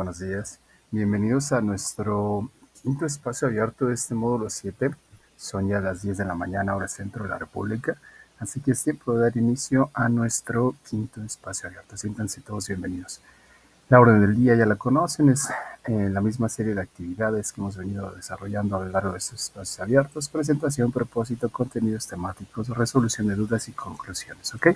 buenos días. Bienvenidos a nuestro quinto espacio abierto de este módulo 7. Son ya las 10 de la mañana, hora centro de la República. Así que es tiempo de dar inicio a nuestro quinto espacio abierto. Siéntanse todos bienvenidos. La orden del día ya la conocen, es la misma serie de actividades que hemos venido desarrollando a lo largo de estos espacios abiertos: presentación, propósito, contenidos temáticos, resolución de dudas y conclusiones, ¿ok?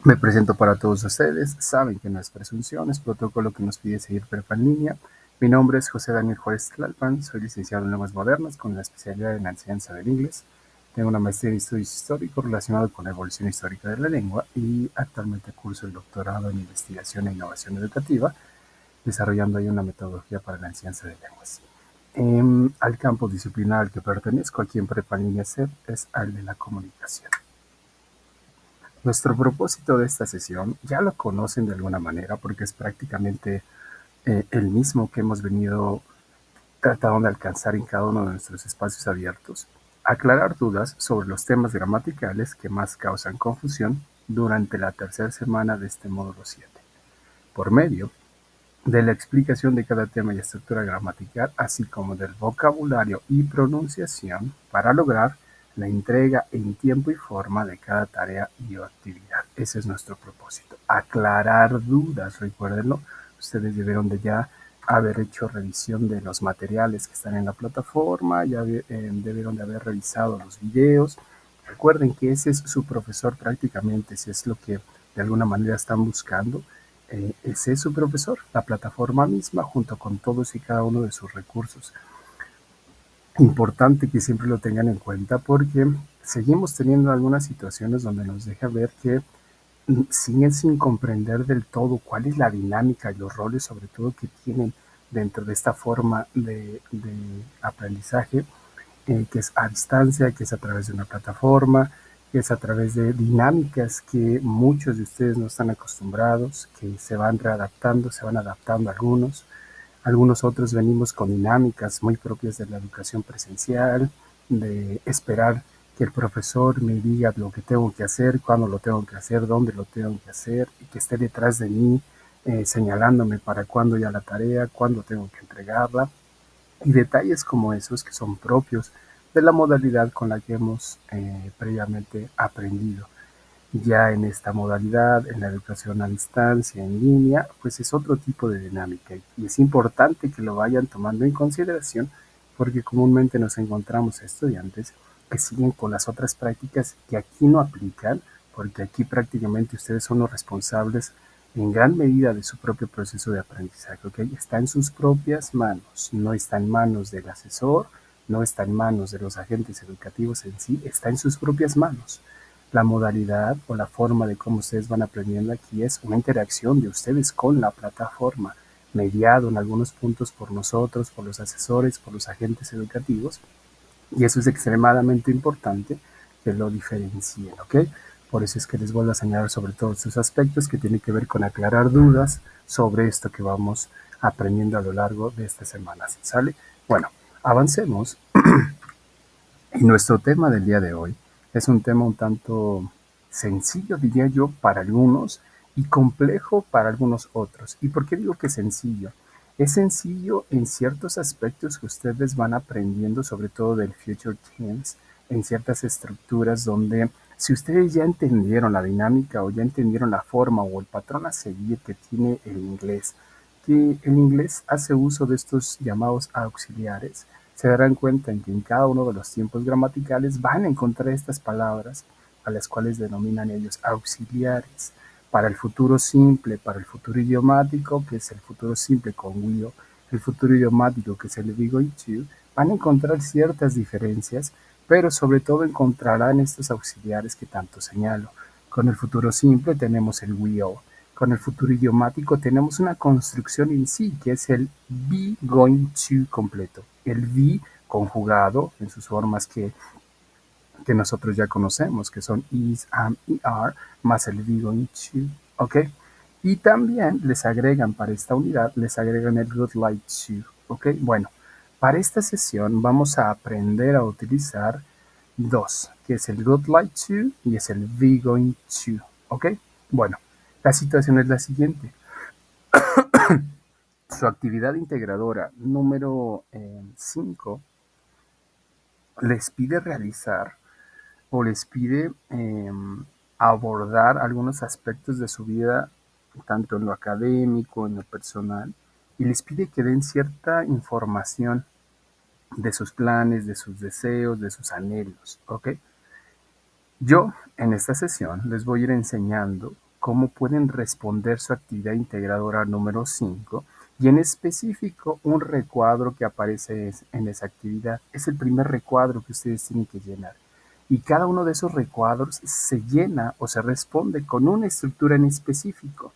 Me presento para todos ustedes. Saben que no es presunción, es protocolo que nos pide seguir prepa en línea. Mi nombre es José Daniel Juárez Tlalpan, soy licenciado en Lenguas Modernas con la especialidad en la enseñanza del inglés. Tengo una maestría en estudios históricos relacionados con la evolución histórica de la lengua y actualmente curso el doctorado en investigación e innovación educativa, desarrollando ahí una metodología para la enseñanza de lenguas. Al campo disciplinar al que pertenezco aquí en prepa en línea CEP es al de la comunicación. Nuestro propósito de esta sesión ya lo conocen de alguna manera porque es prácticamente el mismo que hemos venido tratando de alcanzar en cada uno de nuestros espacios abiertos: aclarar dudas sobre los temas gramaticales que más causan confusión durante la tercera semana de este módulo 7, por medio de la explicación de cada tema y estructura gramatical, así como del vocabulario y pronunciación, para lograr la entrega en tiempo y forma de cada tarea y actividad. Ese es nuestro propósito: aclarar dudas. Recuérdenlo, ustedes debieron de ya haber hecho revisión de los materiales que están en la plataforma, ya debieron de haber revisado los videos. Recuerden que ese es su profesor prácticamente, si es lo que de alguna manera están buscando. Ese es su profesor, la plataforma misma, junto con todos y cada uno de sus recursos. Importante que siempre lo tengan en cuenta porque seguimos teniendo algunas situaciones donde nos deja ver que siguen sin comprender del todo cuál es la dinámica y los roles, sobre todo, que tienen dentro de esta forma de aprendizaje, que es a distancia, que es a través de una plataforma, que es a través de dinámicas que muchos de ustedes no están acostumbrados, que se van readaptando, se van adaptando algunos otros venimos con dinámicas muy propias de la educación presencial, de esperar que el profesor me diga lo que tengo que hacer, cuándo lo tengo que hacer, dónde lo tengo que hacer, y que esté detrás de mí señalándome para cuándo ya la tarea, cuándo tengo que entregarla, y detalles como esos que son propios de la modalidad con la que hemos previamente aprendido. Ya en esta modalidad, en la educación a distancia, en línea, pues es otro tipo de dinámica, y es importante que lo vayan tomando en consideración porque comúnmente nos encontramos estudiantes que siguen con las otras prácticas que aquí no aplican, porque aquí prácticamente ustedes son los responsables en gran medida de su propio proceso de aprendizaje, ¿ok? Está en sus propias manos, no está en manos del asesor, no está en manos de los agentes educativos en sí, está en sus propias manos. La modalidad o la forma de cómo ustedes van aprendiendo aquí es una interacción de ustedes con la plataforma, mediado en algunos puntos por nosotros, por los asesores, por los agentes educativos, y eso es extremadamente importante que lo diferencien, ¿ok? Por eso es que les vuelvo a señalar sobre todos estos aspectos que tienen que ver con aclarar dudas sobre esto que vamos aprendiendo a lo largo de estas semanas, ¿sale? Bueno, avancemos. Y nuestro tema del día de hoy es un tema un tanto sencillo, diría yo, para algunos, y complejo para algunos otros. ¿Y por qué digo que sencillo? Es sencillo en ciertos aspectos que ustedes van aprendiendo, sobre todo del Future Tense, en ciertas estructuras donde, si ustedes ya entendieron la dinámica o ya entendieron la forma o el patrón a seguir que tiene el inglés, que el inglés hace uso de estos llamados auxiliares, se darán cuenta en que en cada uno de los tiempos gramaticales van a encontrar estas palabras a las cuales denominan ellos auxiliares. Para el futuro simple, para el futuro idiomático, que es el futuro simple con will, el futuro idiomático, que es el be going to, van a encontrar ciertas diferencias, pero sobre todo encontrarán estos auxiliares que tanto señalo. Con el futuro simple tenemos el will. Con el futuro idiomático tenemos una construcción en sí, que es el be going to completo. El be conjugado en sus formas que nosotros ya conocemos, que son is, am y are, más el be going to, ¿ok? Y también les agregan para esta unidad, les agregan el would like to, ¿ok? Bueno, para esta sesión vamos a aprender a utilizar dos, que es el would like to y es el be going to, ¿ok? Bueno, la situación es la siguiente. Su actividad integradora número 5 les pide realizar o les pide abordar algunos aspectos de su vida, tanto en lo académico, en lo personal, y les pide que den cierta información de sus planes, de sus deseos, de sus anhelos, ¿ok? Yo en esta sesión les voy a ir enseñando cómo pueden responder su actividad integradora número 5 y en específico un recuadro que aparece en esa actividad. Es el primer recuadro que ustedes tienen que llenar. Y cada uno de esos recuadros se llena o se responde con una estructura en específico.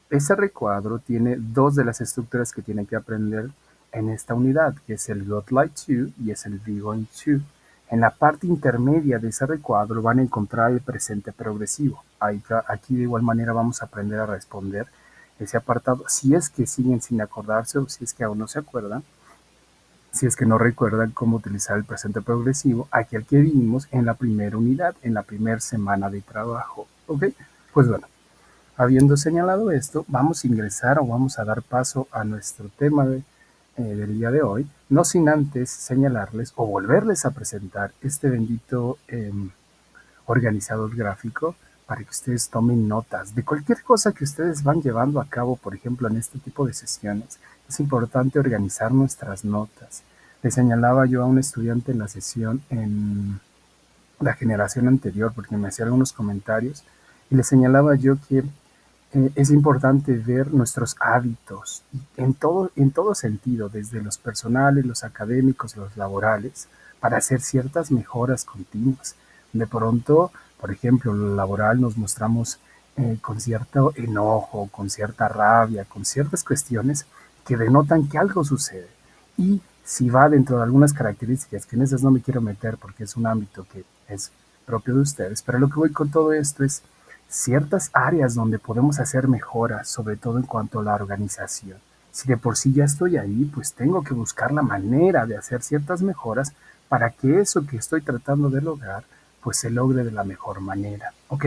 Ese recuadro tiene dos de las estructuras que tienen que aprender en esta unidad, que es el Got Like To y es el Be Going To. En la parte intermedia de ese recuadro van a encontrar el presente progresivo. Aquí de igual manera vamos a aprender a responder ese apartado. Si es que siguen sin acordarse o si es que aún no se acuerdan, si es que no recuerdan cómo utilizar el presente progresivo, aquel que vimos en la primera unidad, en la primera semana de trabajo. ¿Ok? Pues bueno, habiendo señalado esto, vamos a ingresar o vamos a dar paso a nuestro tema del día de hoy, no sin antes señalarles o volverles a presentar este bendito organizador gráfico para que ustedes tomen notas de cualquier cosa que ustedes van llevando a cabo, por ejemplo, en este tipo de sesiones. Es importante organizar nuestras notas. Le señalaba yo a un estudiante en la sesión en la generación anterior, porque me hacía algunos comentarios, y le señalaba yo que es importante ver nuestros hábitos en todo sentido, desde los personales, los académicos, los laborales, para hacer ciertas mejoras continuas. De pronto, por ejemplo, lo laboral nos mostramos con cierto enojo, con cierta rabia, con ciertas cuestiones que denotan que algo sucede. Y si va dentro de algunas características, que en esas no me quiero meter porque es un ámbito que es propio de ustedes, pero lo que voy con todo esto es ciertas áreas donde podemos hacer mejoras, sobre todo en cuanto a la organización. Si de por sí ya estoy ahí, pues tengo que buscar la manera de hacer ciertas mejoras para que eso que estoy tratando de lograr, pues se logre de la mejor manera, ¿ok?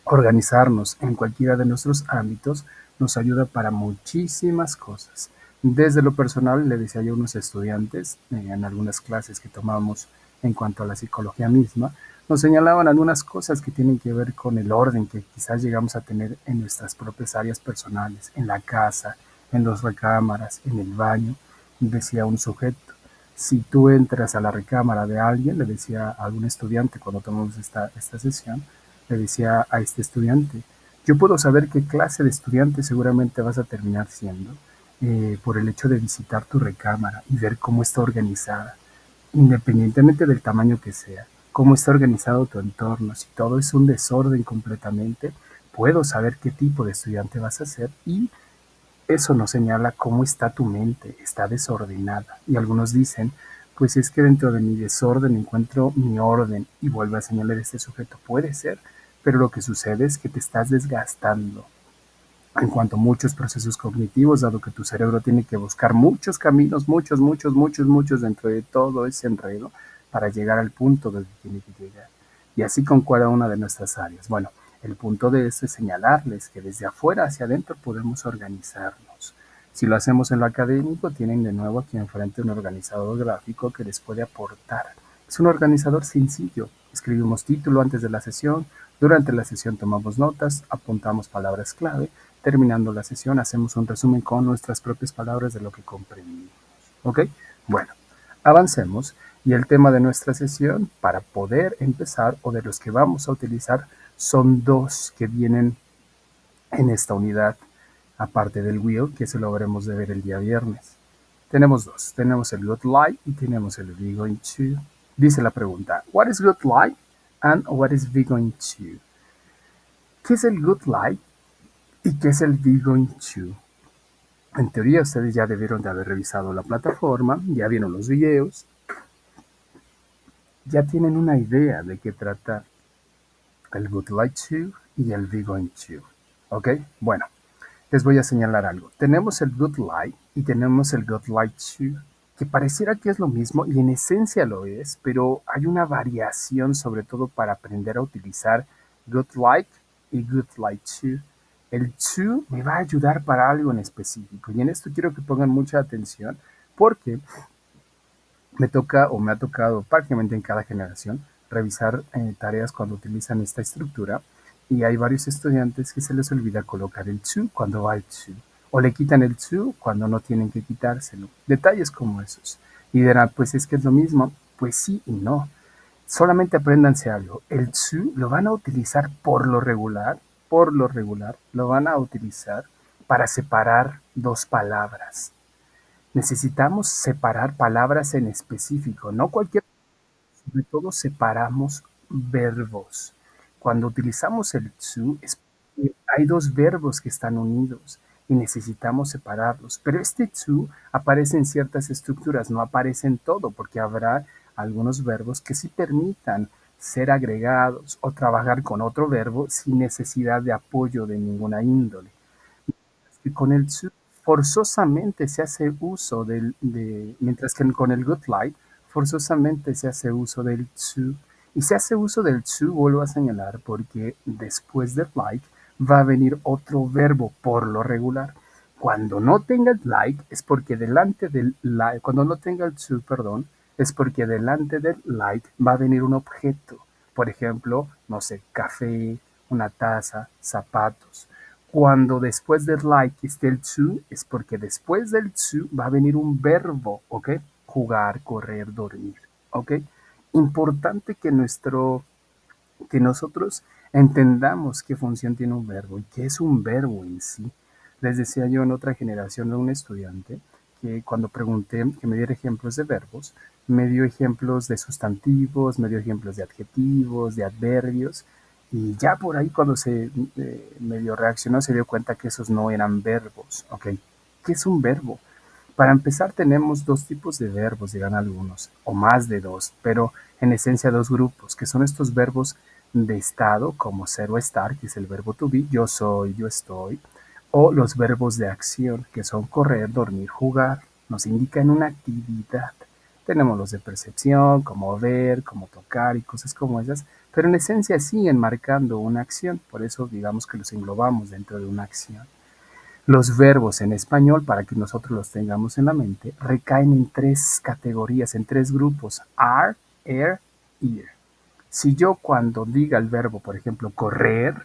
Organizarnos en cualquiera de nuestros ámbitos nos ayuda para muchísimas cosas. Desde lo personal, le decía yo a unos estudiantes en algunas clases que tomamos en cuanto a la psicología misma, nos señalaban algunas cosas que tienen que ver con el orden que quizás llegamos a tener en nuestras propias áreas personales, en la casa, en las recámaras, en el baño. Decía un sujeto, si tú entras a la recámara de alguien, le decía a algún estudiante cuando tomamos esta sesión, le decía a este estudiante, yo puedo saber qué clase de estudiante seguramente vas a terminar siendo por el hecho de visitar tu recámara y ver cómo está organizada, independientemente del tamaño que sea, cómo está organizado tu entorno. Si todo es un desorden completamente, puedo saber qué tipo de estudiante vas a ser y eso nos señala cómo está tu mente, está desordenada. Y algunos dicen, pues es que dentro de mi desorden encuentro mi orden y vuelve a señalar este sujeto. Puede ser, pero lo que sucede es que te estás desgastando en cuanto a muchos procesos cognitivos, dado que tu cerebro tiene que buscar muchos caminos, muchos dentro de todo ese enredo para llegar al punto donde tiene que llegar. Y así con cada una de nuestras áreas. Bueno, el punto de esto es señalarles que desde afuera hacia adentro podemos organizarnos. Si lo hacemos en lo académico, tienen de nuevo aquí enfrente un organizador gráfico que les puede aportar. Es un organizador sencillo. Escribimos título antes de la sesión, durante la sesión tomamos notas, apuntamos palabras clave, terminando la sesión hacemos un resumen con nuestras propias palabras de lo que comprendimos. ¿Ok? Bueno, avancemos y el tema de nuestra sesión para poder empezar o de los que vamos a utilizar son dos que vienen en esta unidad, aparte del will, que se lo veremos de ver el día viernes. Tenemos dos, tenemos el good life y tenemos el be going to. Dice la pregunta, what is good life and what is be going to? ¿Qué es el good life y qué es el be going to? En teoría ustedes ya debieron de haber revisado la plataforma, ya vieron los videos, ya tienen una idea de qué trata el good life to y el be going to. ¿Ok? Bueno, les voy a señalar algo. Tenemos el good life y tenemos el good life to, que pareciera que es lo mismo y en esencia lo es, pero hay una variación sobre todo para aprender a utilizar good like y good like to. El to me va a ayudar para algo en específico. Y en esto quiero que pongan mucha atención porque me toca o me ha tocado prácticamente en cada generación revisar tareas cuando utilizan esta estructura y hay varios estudiantes que se les olvida colocar el to cuando va el to o le quitan el to cuando no tienen que quitárselo. Detalles como esos. Y dirán, pues es que es lo mismo. Pues sí y no. Solamente apréndanse algo. El to lo van a utilizar por lo regular, lo van a utilizar para separar dos palabras. Necesitamos separar palabras en específico, no cualquier, sobre todo separamos verbos. Cuando utilizamos el to, hay dos verbos que están unidos y necesitamos separarlos. Pero este to aparece en ciertas estructuras, no aparece en todo, porque habrá algunos verbos que sí permitan ser agregados o trabajar con otro verbo sin necesidad de apoyo de ninguna índole. Y con el to forzosamente se hace uso mientras que con el good light forzosamente se hace uso del to. Y se hace uso del to, vuelvo a señalar, porque después del like va a venir otro verbo por lo regular. Cuando no tenga el like es porque delante del like, cuando no tenga el to, perdón, es porque delante del like va a venir un objeto. Por ejemplo, no sé, café, una taza, zapatos. Cuando después del like esté el to, es porque después del to va a venir un verbo, ¿ok? Jugar, correr, dormir, ¿ok? Importante que nosotros entendamos qué función tiene un verbo y qué es un verbo en sí. Les decía yo en otra generación de un estudiante que cuando pregunté que me diera ejemplos de verbos, me dio ejemplos de sustantivos, me dio ejemplos de adjetivos, de adverbios, y ya por ahí cuando se medio reaccionó se dio cuenta que esos no eran verbos, ¿ok? ¿Qué es un verbo? Para empezar tenemos dos tipos de verbos, dirán algunos, o más de dos, pero en esencia dos grupos, que son estos verbos de estado, como ser o estar, que es el verbo to be, yo soy, yo estoy, o los verbos de acción, que son correr, dormir, jugar, nos indican una actividad. Tenemos los de percepción, como ver, como tocar y cosas como esas, pero en esencia siguen marcando una acción, por eso digamos que los englobamos dentro de una acción. Los verbos en español, para que nosotros los tengamos en la mente, recaen en tres categorías, en tres grupos, are, er, ir. Si yo cuando diga el verbo, por ejemplo, correr,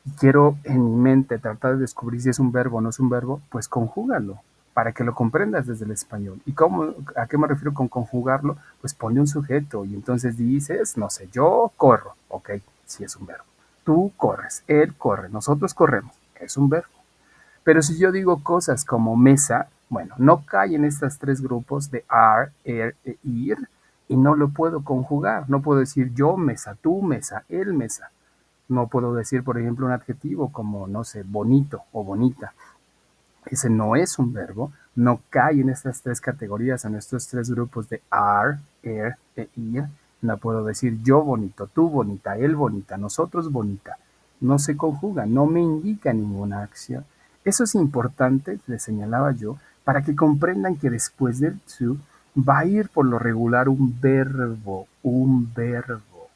y quiero en mi mente tratar de descubrir si es un verbo o no es un verbo, pues conjúgalo para que lo comprendas desde el español. ¿Y cómo, a qué me refiero con conjugarlo? Pues pone un sujeto y entonces dices, no sé, yo corro, ok, sí es un verbo. Tú corres, él corre, nosotros corremos, es un verbo. Pero si yo digo cosas como mesa, bueno, no cae en estos tres grupos de are, er e ir y no lo puedo conjugar. No puedo decir yo mesa, tú mesa, él mesa. No puedo decir, por ejemplo, un adjetivo como, no sé, bonito o bonita. Ese no es un verbo, no cae en estas tres categorías, en estos tres grupos de are, er e ir. No puedo decir yo bonito, tú bonita, él bonita, nosotros bonita. No se conjuga, no me indica ninguna acción. Eso es importante, les señalaba yo, para que comprendan que después del to va a ir por lo regular un verbo, un verbo.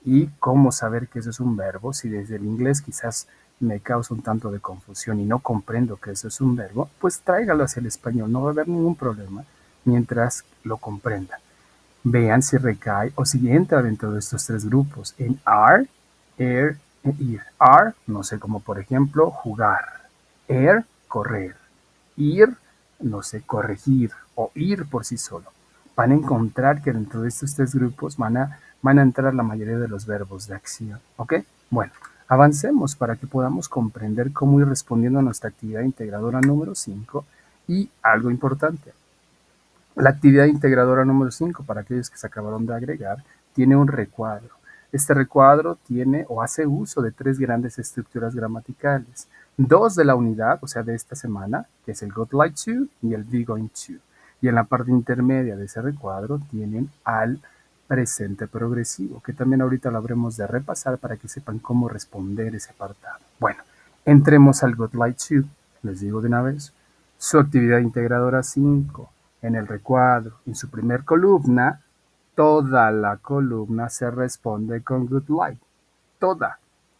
¿Y cómo saber que eso es un verbo? Si desde el inglés quizás me causa un tanto de confusión y no comprendo que eso es un verbo, pues tráigalo hacia el español, no va a haber ningún problema mientras lo comprenda. Vean si recae o si entra dentro de estos tres grupos, en are, er e ir. Are, no sé, como por ejemplo jugar. Er, correr. Ir, no sé, corregir o ir por sí solo. Van a encontrar que dentro de estos tres grupos van a entrar la mayoría de los verbos de acción. ¿Ok? Bueno, avancemos para que podamos comprender cómo ir respondiendo a nuestra actividad integradora número 5 y algo importante. La actividad integradora número 5, para aquellos que se acabaron de agregar, tiene un recuadro. Este recuadro tiene o hace uso de tres grandes estructuras gramaticales. Dos de la unidad, o sea, de esta semana, que es el got like to y el be going to. Y en la parte intermedia de ese recuadro tienen al presente progresivo, que también ahorita lo habremos de repasar para que sepan cómo responder ese apartado. Bueno, entremos al got like to. Les digo de una vez, su actividad integradora 5 en el recuadro, en su primer columna, toda la columna se responde con good light. Toda.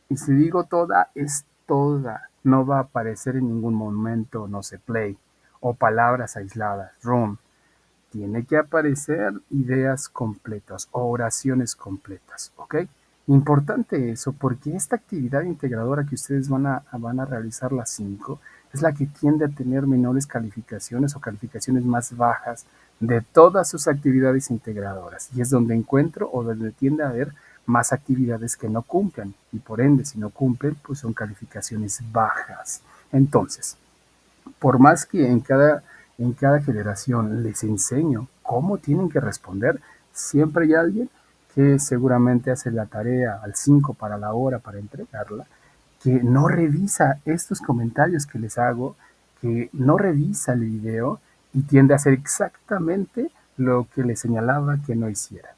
Y si digo toda, es toda. No va a aparecer en ningún momento, no sé, play o palabras aisladas, room. Tiene que aparecer ideas completas o oraciones completas, ¿ok? Importante eso porque esta actividad integradora que ustedes van a realizar las 5 es la que tiende a tener menores calificaciones o calificaciones más bajas de todas sus actividades integradoras y es donde encuentro o donde tiende a haber más actividades que no cumplen y por ende si no cumplen pues son calificaciones bajas. Entonces, por más que en cada generación les enseño cómo tienen que responder, siempre hay alguien que seguramente hace la tarea al 5 para la hora para entregarla, que no revisa estos comentarios que les hago, que no revisa el video y tiende a hacer exactamente lo que les señalaba que no hiciera.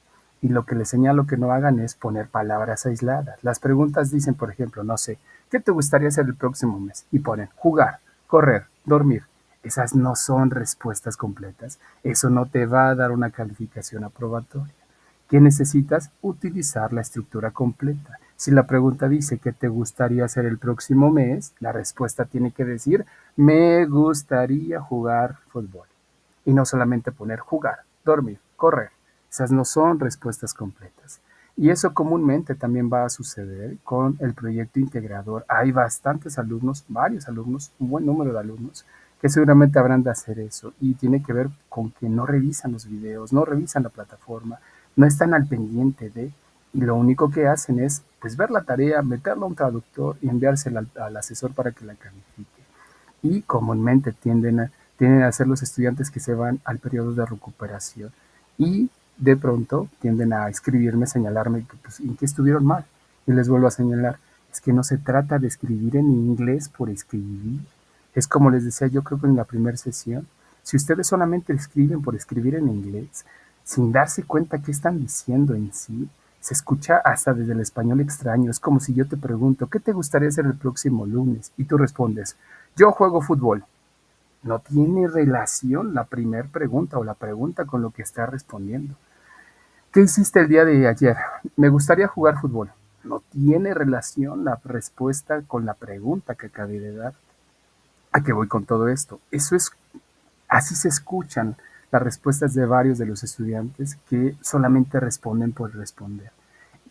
Y lo que les señalo que no hagan es poner palabras aisladas. Las preguntas dicen, por ejemplo, no sé, ¿qué te gustaría hacer el próximo mes? Y ponen jugar, correr, dormir. Esas no son respuestas completas. Eso no te va a dar una calificación aprobatoria. ¿Qué necesitas? Utilizar la estructura completa. Si la pregunta dice ¿qué te gustaría hacer el próximo mes? La respuesta tiene que decir me gustaría jugar fútbol. Y no solamente poner jugar, dormir, correr. Esas no son respuestas completas. Y eso comúnmente también va a suceder con el proyecto integrador. Hay bastantes alumnos, varios alumnos, un buen número de alumnos, que seguramente habrán de hacer eso. Y tiene que ver con que no revisan los videos, no revisan la plataforma, no están al pendiente de, y lo único que hacen es pues ver la tarea, meterla a un traductor y enviársela al asesor para que la califique. Y comúnmente tienden a ser los estudiantes que se van al periodo de recuperación y de pronto tienden a escribirme, señalarme que, pues, en qué estuvieron mal. Y les vuelvo a señalar, es que no se trata de escribir en inglés por escribir. Es como les decía yo creo que en la primera sesión, si ustedes solamente escriben por escribir en inglés, sin darse cuenta qué están diciendo en sí, se escucha hasta desde el español extraño. Es como si yo te pregunto, ¿qué te gustaría hacer el próximo lunes? Y tú respondes, yo juego fútbol. No tiene relación la primera pregunta o la pregunta con lo que está respondiendo. ¿Qué hiciste el día de ayer? Me gustaría jugar fútbol. No tiene relación la respuesta con la pregunta que acabé de dar. ¿A qué voy con todo esto? Así se escuchan las respuestas de varios de los estudiantes que solamente responden por responder.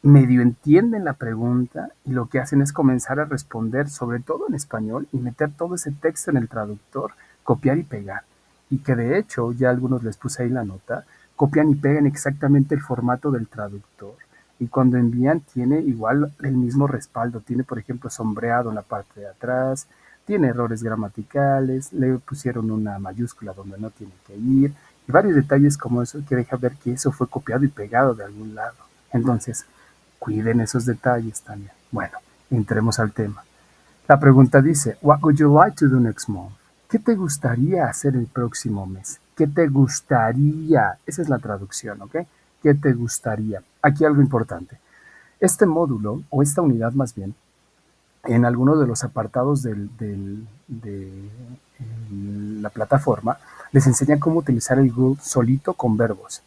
Medio entienden la pregunta y lo que hacen es comenzar a responder, sobre todo en español, y meter todo ese texto en el traductor, copiar y pegar. Y que de hecho, ya algunos les puse ahí la nota, copian y pegan exactamente el formato del traductor. Y cuando envían tiene igual el mismo respaldo, tiene por ejemplo sombreado en la parte de atrás, tiene errores gramaticales, le pusieron una mayúscula donde no tiene que ir, y varios detalles como eso que deja ver que eso fue copiado y pegado de algún lado. Entonces, cuiden esos detalles también. Bueno, entremos al tema. La pregunta dice, What would you like to do next month? ¿Qué te gustaría hacer el próximo mes? ¿Qué te gustaría? Esa es la traducción, ¿ok? ¿Qué te gustaría? Aquí algo importante. Este módulo, o esta unidad más bien, en alguno de los apartados de la plataforma, les enseña cómo utilizar el Google solito con verbos.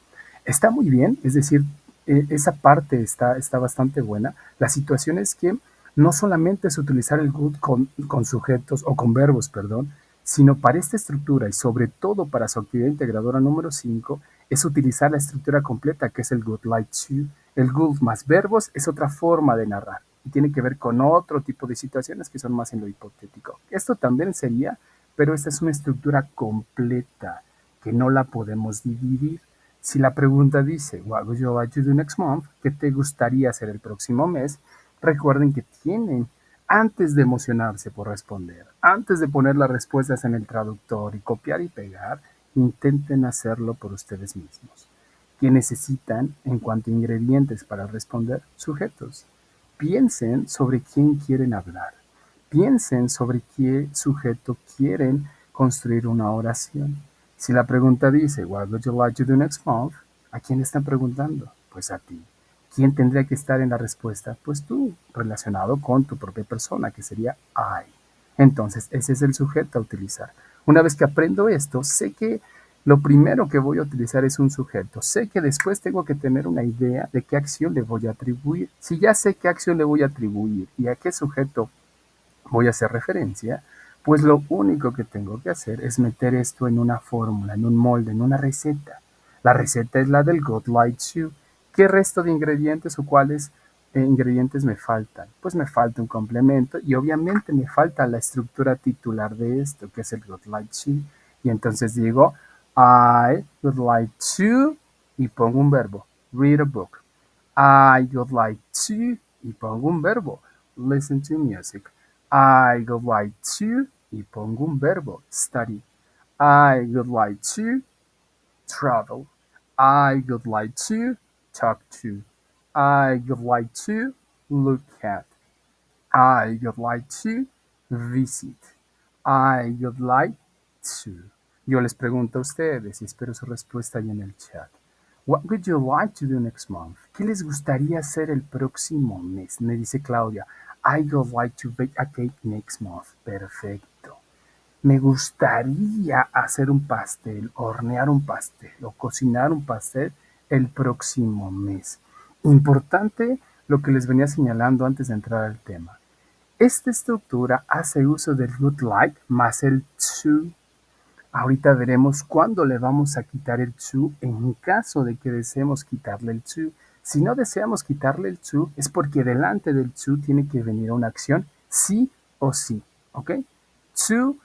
Está muy bien, es decir, esa parte está bastante buena. La situación es que no solamente es utilizar el Good con sujetos o con verbos, perdón, sino para esta estructura y sobre todo para su actividad integradora número 5 es utilizar la estructura completa que es el Good Like To. El Good más verbos es otra forma de narrar y tiene que ver con otro tipo de situaciones que son más en lo hipotético. Esto también sería, pero esta es una estructura completa que no la podemos dividir. Si la pregunta dice, What would you like to do next month? ¿Qué te gustaría hacer el próximo mes? Recuerden que tienen, antes de emocionarse por responder, antes de poner las respuestas en el traductor y copiar y pegar, intenten hacerlo por ustedes mismos. ¿Qué necesitan en cuanto a ingredientes para responder? Sujetos. Piensen sobre quién quieren hablar. Piensen sobre qué sujeto quieren construir una oración. Si la pregunta dice, What would you like to do next month? ¿A quién están preguntando? Pues a ti. ¿Quién tendría que estar en la respuesta? Pues tú, relacionado con tu propia persona, que sería I. Entonces, ese es el sujeto a utilizar. Una vez que aprendo esto, sé que lo primero que voy a utilizar es un sujeto. Sé que después tengo que tener una idea de qué acción le voy a atribuir. Si ya sé qué acción le voy a atribuir y a qué sujeto voy a hacer referencia, pues lo único que tengo que hacer es meter esto en una fórmula, en un molde, en una receta. La receta es la del Good Light Chew. ¿Qué resto de ingredientes o cuáles ingredientes me faltan? Pues me falta un complemento y obviamente me falta la estructura titular de esto, que es el Good Light Chew. Y entonces digo, I would like to, y pongo un verbo, read a book. I would like to, y pongo un verbo, listen to music. I would like to, y pongo un verbo, study. I would like to travel. I would like to talk to. I would like to look at. I would like to visit. I would like to. Yo les pregunto a ustedes y espero su respuesta ahí en el chat. What would you like to do next month? ¿Qué les gustaría hacer el próximo mes? Me dice Claudia. I would like to bake a cake next month. Perfecto. Me gustaría hacer un pastel, hornear un pastel o cocinar un pastel el próximo mes. Importante lo que les venía señalando antes de entrar al tema. Esta estructura hace uso del would like más el to. Ahorita veremos cuándo le vamos a quitar el to en caso de que deseemos quitarle el to. Si no deseamos quitarle el to, es porque delante del to tiene que venir una acción sí o sí. ¿Ok? To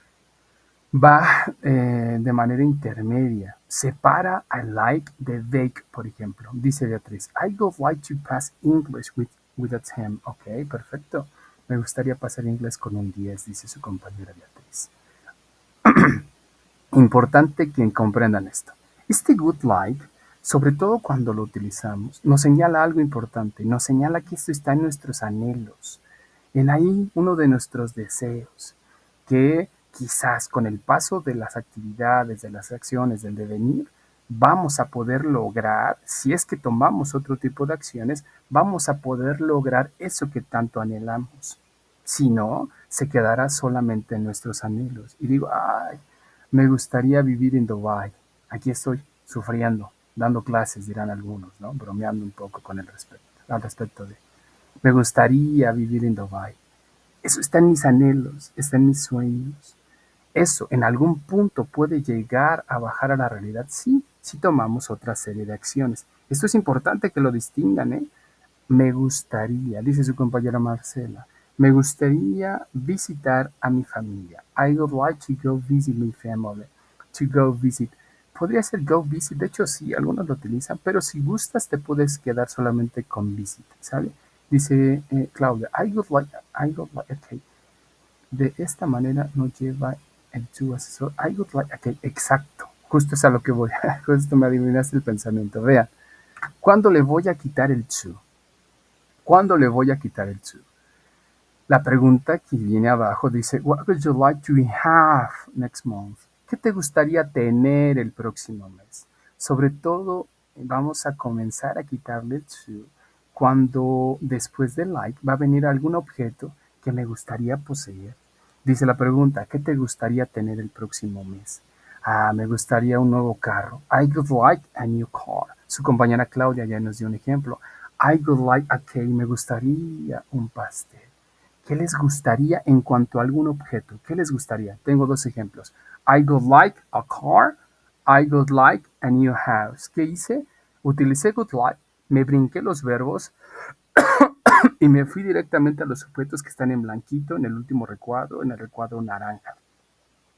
va de manera intermedia. Separa I like de bake, por ejemplo. Dice Beatriz, I would like to pass English with a 10. Ok, perfecto. Me gustaría pasar inglés con un 10, dice su compañera Beatriz. Importante que comprendan esto. Este good like, sobre todo cuando lo utilizamos, nos señala algo importante. Nos señala que esto está en nuestros anhelos, en ahí uno de nuestros deseos, que quizás con el paso de las actividades, de las acciones, del devenir, vamos a poder lograr, si es que tomamos otro tipo de acciones, vamos a poder lograr eso que tanto anhelamos. Si no, se quedará solamente en nuestros anhelos. Y digo, ay, me gustaría vivir en Dubái. Aquí estoy, sufriendo, dando clases, dirán algunos, ¿no? Bromeando un poco con el respecto, al respecto de, me gustaría vivir en Dubái. Eso está en mis anhelos, está en mis sueños. Eso en algún punto puede llegar a bajar a la realidad, sí, si tomamos otra serie de acciones. Esto es importante que lo distingan, ¿eh? Me gustaría, dice su compañera Marcela, me gustaría visitar a mi familia. I would like to go visit my family. To go visit. Podría ser go visit, de hecho sí, algunos lo utilizan, pero si gustas te puedes quedar solamente con visit, ¿sale? Dice Claudia, I would like, okay. De esta manera no lleva el to asesor. I would like, okay, exacto. Justo es a lo que voy. Justo me adivinaste el pensamiento. Vean, ¿cuándo le voy a quitar el to? ¿Cuándo le voy a quitar el to? La pregunta que viene abajo dice, what would you like to have next month? ¿Qué te gustaría tener el próximo mes? Sobre todo, vamos a comenzar a quitarle el to cuando después del like va a venir algún objeto que me gustaría poseer. Dice la pregunta, ¿qué te gustaría tener el próximo mes? Ah, me gustaría un nuevo carro. I would like a new car. Su compañera Claudia ya nos dio un ejemplo. I would like a cake. Me gustaría un pastel. ¿Qué les gustaría en cuanto a algún objeto? ¿Qué les gustaría? Tengo dos ejemplos. I would like a car. I would like a new house. ¿Qué hice? Utilicé would like, me brinqué los verbos y me fui directamente a los objetos que están en blanquito, en el último recuadro, en el recuadro naranja.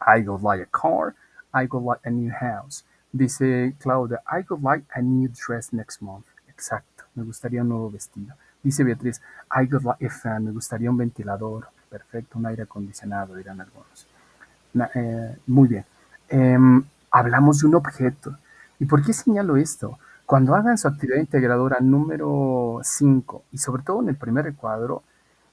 I would like a car. I would like a new house. Dice Claudia, I would like a new dress next month. Exacto, me gustaría un nuevo vestido. Dice Beatriz, I would like a fan. Me gustaría un ventilador. Perfecto, un aire acondicionado, dirán algunos. Muy bien. Hablamos de un objeto. ¿Y por qué señalo esto? Cuando hagan su actividad integradora número 5 y sobre todo en el primer recuadro,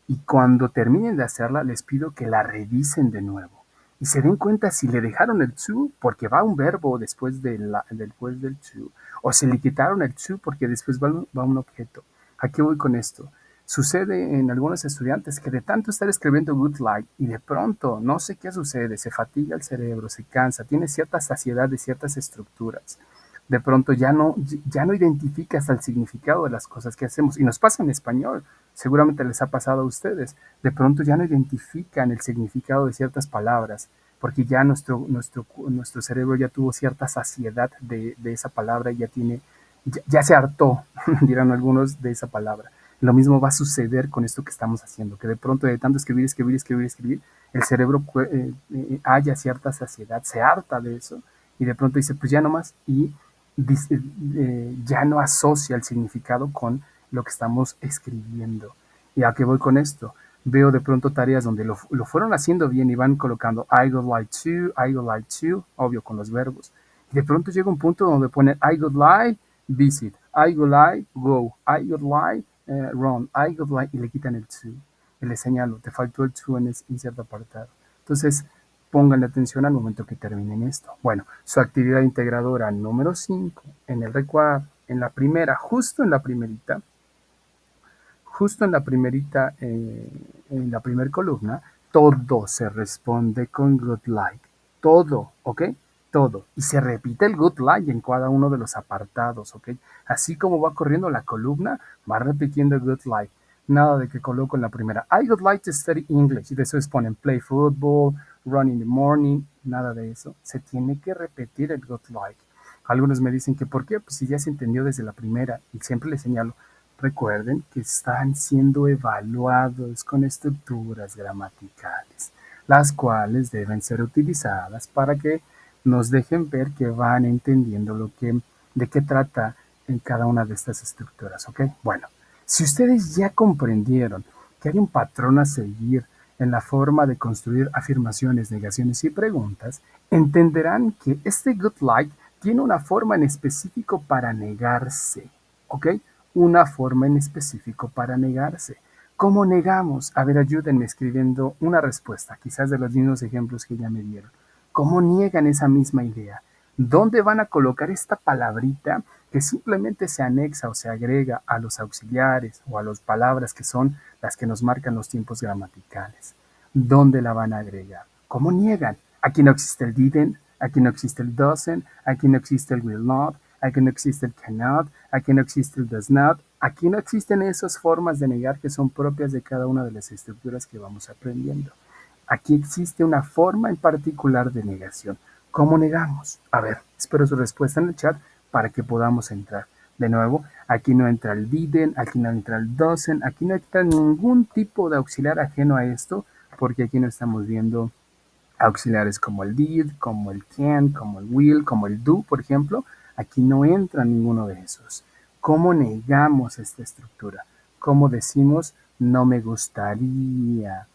y cuando terminen de hacerla, les pido que la revisen de nuevo y se den cuenta si le dejaron el to porque va un verbo después del to, o si le quitaron el to porque después va un objeto. ¿A qué voy con esto? Sucede en algunos estudiantes que de tanto estar escribiendo good like y de pronto no sé qué sucede, se fatiga el cerebro, se cansa, tiene cierta saciedad de ciertas estructuras. De pronto ya no identificas el significado de las cosas que hacemos. Y nos pasa en español, seguramente les ha pasado a ustedes. De pronto ya no identifican el significado de ciertas palabras, porque ya nuestro cerebro ya tuvo cierta saciedad de esa palabra y ya se hartó, dirán algunos, de esa palabra. Lo mismo va a suceder con esto que estamos haciendo, que de pronto de tanto escribir, el cerebro haya cierta saciedad, se harta de eso y de pronto dice, pues ya no más, y dice, ya no asocia el significado con lo que estamos escribiendo. ¿Y a qué voy con esto? Veo de pronto tareas donde lo fueron haciendo bien y van colocando I would like I would like to, obvio con los verbos. Y de pronto llega un punto donde ponen I would like visit, I would like go, I would like run, I would like, y le quitan el to. Y le señalo, te faltó el to en cierto apartado. Entonces, pongan atención al momento que terminen esto. Bueno, su actividad integradora número 5 en el recuadro, en la primera, justo en la primera columna, todo se responde con good like. Todo, ¿ok? Todo. Y se repite el good like en cada uno de los apartados, ¿ok? Así como va corriendo la columna, va repitiendo good like. Nada de que coloco en la primera, I would like to study English. Y después ponen play football, run in the morning. Nada de eso. Se tiene que repetir el good like. Algunos me dicen que ¿por qué? Pues si ya se entendió desde la primera. Y siempre les señalo, recuerden que están siendo evaluados con estructuras gramaticales, las cuales deben ser utilizadas para que nos dejen ver que van entendiendo de qué trata en cada una de estas estructuras, ¿ok? Bueno, si ustedes ya comprendieron que hay un patrón a seguir en la forma de construir afirmaciones, negaciones y preguntas, entenderán que este good like tiene una forma en específico para negarse, ¿ok? Una forma en específico para negarse. ¿Cómo negamos? A ver, ayúdenme escribiendo una respuesta, quizás de los mismos ejemplos que ya me dieron. ¿Cómo niegan esa misma idea? ¿Dónde van a colocar esta palabrita que simplemente se anexa o se agrega a los auxiliares o a las palabras que son las que nos marcan los tiempos gramaticales? ¿Dónde la van a agregar? ¿Cómo niegan? Aquí no existe el didn't, aquí no existe el doesn't, aquí no existe el will not, aquí no existe el cannot, aquí no existe el does not, aquí no existen esas formas de negar que son propias de cada una de las estructuras que vamos aprendiendo. Aquí existe una forma en particular de negación. ¿Cómo negamos? A ver, espero su respuesta en el chat para que podamos entrar. De nuevo, aquí no entra el didn't, aquí no entra el doesn't, aquí no entra ningún tipo de auxiliar ajeno a esto, porque aquí no estamos viendo auxiliares como el did, como el can, como el will, como el do, por ejemplo. Aquí no entra ninguno de esos. ¿Cómo negamos esta estructura? ¿Cómo decimos no me gustaría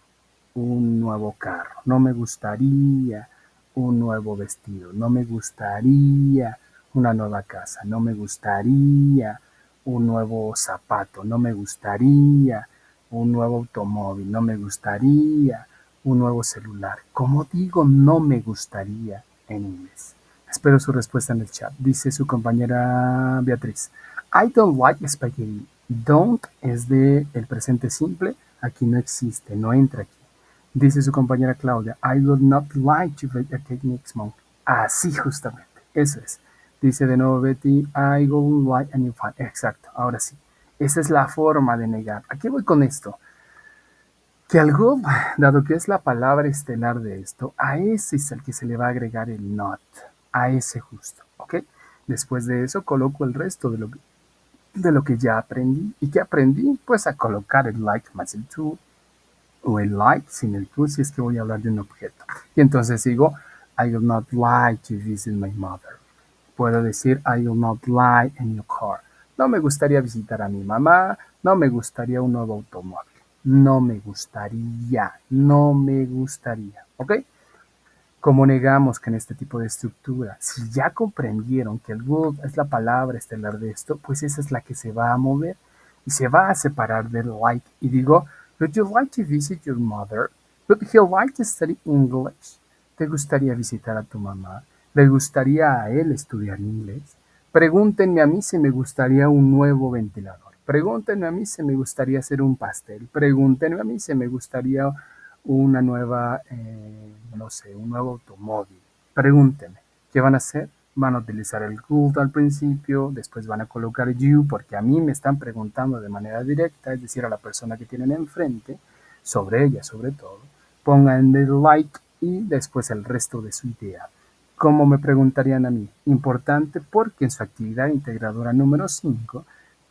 un nuevo carro, no me gustaría un nuevo vestido, no me gustaría una nueva casa, no me gustaría un nuevo zapato, no me gustaría un nuevo automóvil, no me gustaría un nuevo celular? ¿Cómo digo no me gustaría en inglés? Espero su respuesta en el chat. Dice su compañera Beatriz. I don't like spaghetti. Don't es de el presente simple. Aquí no existe, no entra aquí. Dice su compañera Claudia, I would not like to bake a cake next month. Así justamente, eso es. Dice de nuevo Betty, I would like a new fan. Exacto, ahora sí. Esa es la forma de negar. ¿A qué voy con esto? Que al good, dado que es la palabra estelar de esto, a ese es el que se le va a agregar el not. A ese justo, ¿ok? Después de eso coloco el resto de lo que ya aprendí. ¿Y qué aprendí? Pues a colocar el like más el to, o el like sin el to si es que voy a hablar de un objeto. Y entonces digo, I would not like to visit my mother. Puedo decir, I would not like a new car. No me gustaría visitar a mi mamá, no me gustaría un nuevo automóvil. No me gustaría, no me gustaría, ¿ok? Como negamos que en este tipo de estructura, si ya comprendieron que el would es la palabra estelar de esto, pues esa es la que se va a mover y se va a separar del like. Y digo, would you like to visit your mother? Would he like to study English? ¿Te gustaría visitar a tu mamá? ¿Le gustaría a él estudiar inglés? Pregúntenme a mí si me gustaría un nuevo ventilador. Pregúntenme a mí si me gustaría hacer un pastel. Pregúntenme a mí si me gustaría no sé, un nuevo automóvil. Pregúntenme, ¿qué van a hacer? van a utilizar el would al principio, después van a colocar you, porque a mí me están preguntando de manera directa, es decir, a la persona que tienen enfrente, sobre ella sobre todo, pongan el like y después el resto de su idea. ¿Cómo me preguntarían a mí? Importante porque en su actividad integradora número 5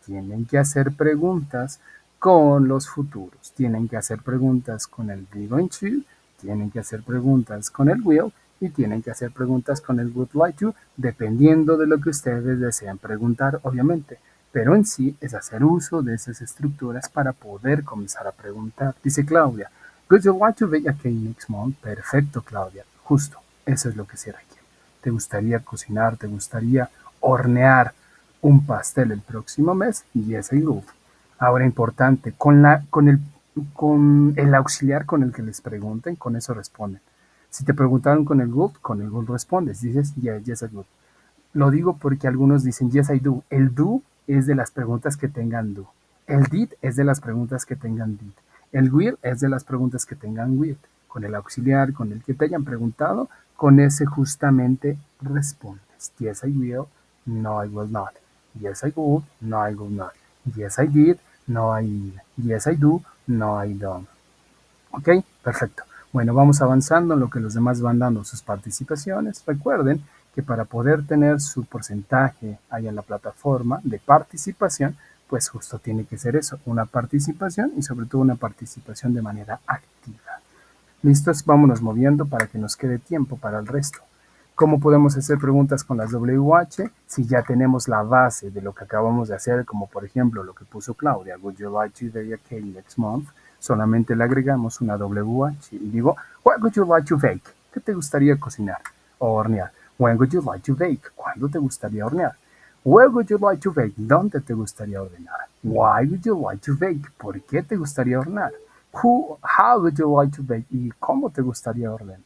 tienen que hacer preguntas con los futuros, tienen que hacer preguntas con el be going to, tienen que hacer preguntas con el will y tienen que hacer preguntas con el would like to, dependiendo de lo que ustedes desean preguntar, obviamente. Pero en sí es hacer uso de esas estructuras para poder comenzar a preguntar. Dice Claudia, would you like to bake a cake next month? Perfecto, Claudia. Justo, eso es lo que se requiere. ¿Te gustaría cocinar? ¿Te gustaría hornear un pastel el próximo mes? Yes, I would. Ahora, importante, con el auxiliar con el que les pregunten, con eso responden. Si te preguntaron con el would respondes. Dices, yeah, yes, I would. Lo digo porque algunos dicen yes, I do. El do es de las preguntas que tengan do. El did es de las preguntas que tengan did. El will es de las preguntas que tengan will. Con el auxiliar, con el que te hayan preguntado, con ese justamente respondes. Yes, I will. No, I will not. Yes, I would. No, I will not. Yes, I did. No, I did. Yes, I do. No, I don't. ¿Ok? Perfecto. Bueno, vamos avanzando en lo que los demás van dando sus participaciones. Recuerden que para poder tener su porcentaje ahí en la plataforma de participación, pues justo tiene que ser eso, una participación y sobre todo una participación de manera activa. ¿Listos? Vámonos moviendo para que nos quede tiempo para el resto. ¿Cómo podemos hacer preguntas con las WH si ya tenemos la base de lo que acabamos de hacer, como por ejemplo lo que puso Claudia, would you like to bake a cake next month? Solamente le agregamos una WH y digo, what would you like to bake? ¿Qué te gustaría cocinar o hornear? When would you like to bake? ¿Cuándo te gustaría hornear? Where would you like to bake? ¿Dónde te gustaría hornear? Why would you like to bake? ¿Por qué te gustaría hornear? How would you like to bake? ¿Y cómo te gustaría hornear?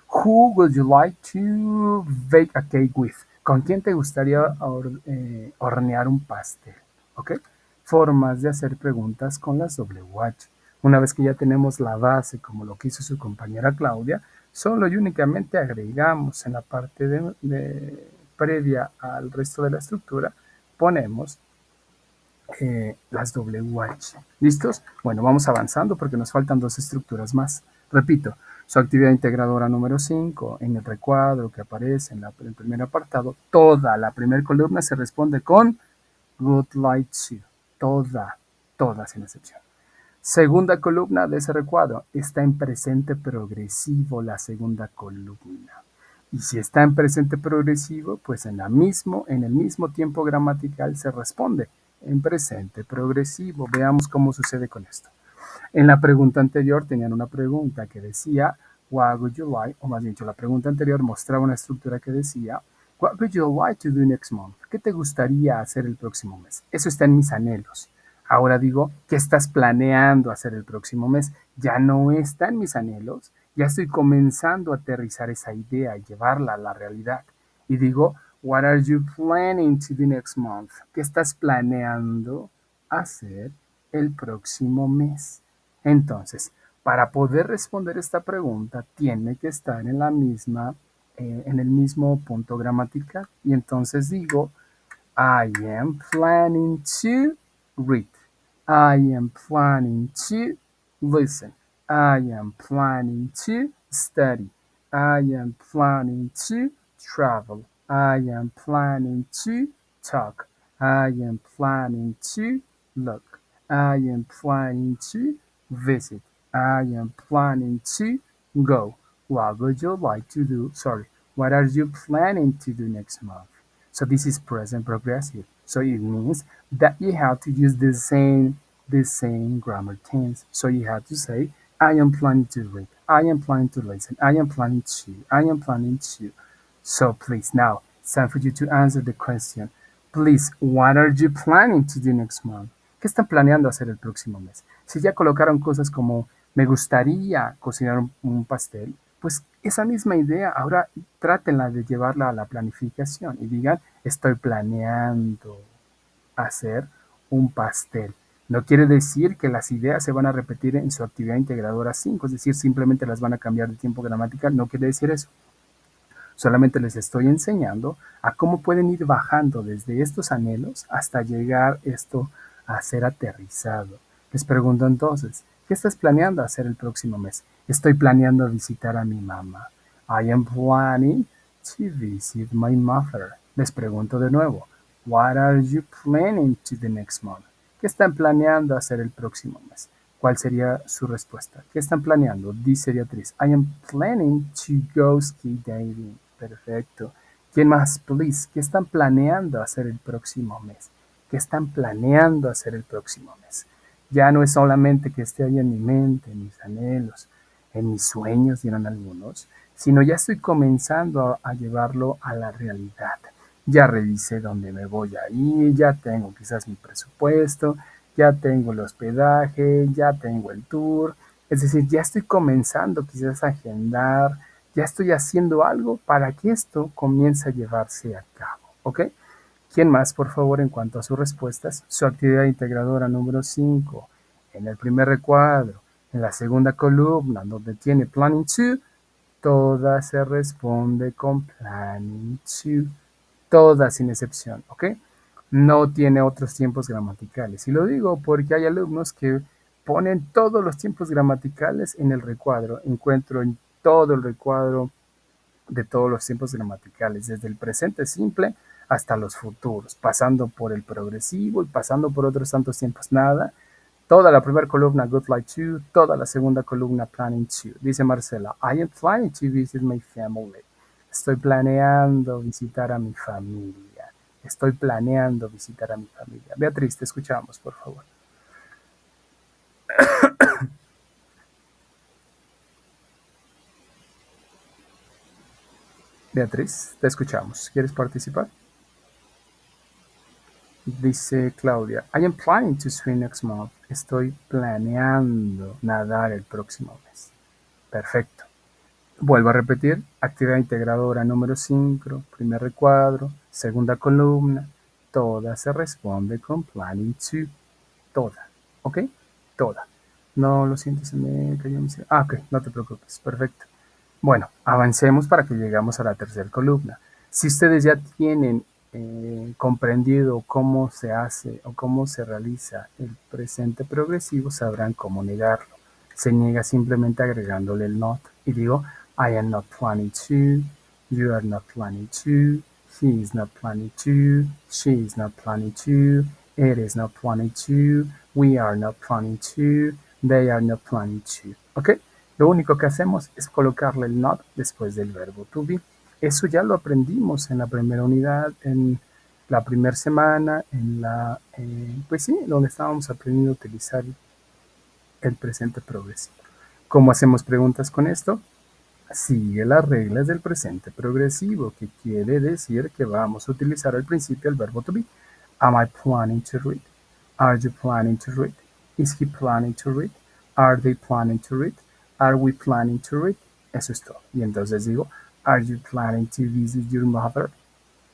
Who would you like to bake a cake with? ¿Con quién te gustaría hornear un pastel? ¿Ok? Formas de hacer preguntas con las WH. Una vez que ya tenemos la base, como lo que hizo su compañera Claudia, solo y únicamente agregamos en la parte previa al resto de la estructura, ponemos las WH. ¿Listos? Bueno, vamos avanzando porque nos faltan dos estructuras más. Repito, su actividad integradora número 5, en el recuadro que aparece en el primer apartado, toda la primera columna se responde con would like to. Toda sin excepción. Segunda columna de ese recuadro, está en presente progresivo la segunda columna. Y si está en presente progresivo, pues en el mismo tiempo gramatical se responde en presente progresivo. Veamos cómo sucede con esto. En la pregunta anterior tenían una pregunta que decía, what would you like? O más bien dicho, la pregunta anterior mostraba una estructura que decía, what would you like to do next month? ¿Qué te gustaría hacer el próximo mes? Eso está en mis anhelos. Ahora digo, ¿qué estás planeando hacer el próximo mes? Ya no está en mis anhelos, ya estoy comenzando a aterrizar esa idea y llevarla a la realidad. Y digo, what are you planning to do next month? ¿Qué estás planeando hacer el próximo mes? Entonces, para poder responder esta pregunta, tiene que estar en el mismo punto gramatical. Y entonces digo, I am planning to read. I am planning to listen. I am planning to study. I am planning to travel. I am planning to talk. I am planning to look. I am planning to visit. I am planning to go. What would you like to do? Sorry. What are you planning to do next month? So this is present progressive. So it means that you have to use the same grammar tense. So you have to say, I am planning to read. I am planning to listen. I am planning to. I am planning to. So please now, it's time for you to answer the question. Please, what are you planning to do next month? ¿Qué están planeando hacer el próximo mes? Si ya colocaron cosas como me gustaría cocinar un pastel, pues esa misma idea ahora trátenla de llevarla a la planificación y digan estoy planeando hacer un pastel. No quiere decir que las ideas se van a repetir en su actividad integradora 5, es decir, simplemente las van a cambiar de tiempo gramatical, no quiere decir eso. Solamente les estoy enseñando a cómo pueden ir bajando desde estos anhelos hasta llegar esto a ser aterrizado. Les pregunto entonces, ¿qué estás planeando hacer el próximo mes? Estoy planeando visitar a mi mamá. I am planning to visit my mother. Les pregunto de nuevo, what are you planning to the next month? ¿Qué están planeando hacer el próximo mes? ¿Cuál sería su respuesta? ¿Qué están planeando? Dice Beatriz, I am planning to go ski diving. Perfecto. ¿Quién más, please? ¿Qué están planeando hacer el próximo mes? ¿Qué están planeando hacer el próximo mes? Ya no es solamente que esté ahí en mi mente, en mis anhelos, en mis sueños, dirán algunos, sino ya estoy comenzando a llevarlo a la realidad. Ya revisé dónde me voy a ir, ya tengo quizás mi presupuesto, ya tengo el hospedaje, ya tengo el tour. Es decir, ya estoy comenzando quizás a agendar, ya estoy haciendo algo para que esto comience a llevarse a cabo. ¿Ok? ¿Quién más, por favor, en cuanto a sus respuestas? Su actividad integradora número 5. En el primer recuadro, en la segunda columna, donde tiene Planning to, toda se responde con Planning to. Toda sin excepción, ¿ok? No tiene otros tiempos gramaticales. Y lo digo porque hay alumnos que ponen todos los tiempos gramaticales en el recuadro. Encuentro en todo el recuadro de todos los tiempos gramaticales, desde el presente simple hasta los futuros, pasando por el progresivo y pasando por otros tantos tiempos. Nada. Toda la primera columna, good like to, toda la segunda columna, planning to. Dice Marcela, I am planning to visit my family. Estoy planeando visitar a mi familia. Estoy planeando visitar a mi familia. Beatriz, te escuchamos, por favor. Beatriz, te escuchamos. ¿Quieres participar? Dice Claudia, I am planning to swim next month. Estoy planeando nadar el próximo mes. Perfecto. Vuelvo a repetir, actividad integradora número 5, primer recuadro, segunda columna, toda se responde con planning to, toda, ¿ok? Toda. No, lo siento, se me cayó mi... ok, no te preocupes, perfecto. Bueno, avancemos para que llegamos a la tercera columna. Si ustedes ya tienen comprendido cómo se hace o cómo se realiza el presente progresivo, sabrán cómo negarlo. Se niega simplemente agregándole el not. Y digo, I am not planning to, you are not planning to, he is not planning to, she is not planning to, it is not planning to, we are not planning to, they are not planning to. ¿Ok? Lo único que hacemos es colocarle el not después del verbo to be. Eso ya lo aprendimos en la primera unidad, en la primera semana, pues sí, donde estábamos aprendiendo a utilizar el presente progresivo. ¿Cómo hacemos preguntas con esto? Sigue las reglas del presente progresivo, que quiere decir que vamos a utilizar al principio el verbo to be. Am I planning to read? Are you planning to read? Is he planning to read? Are they planning to read? Are we planning to read? Eso es todo. Y entonces digo, Are you planning to visit your mother?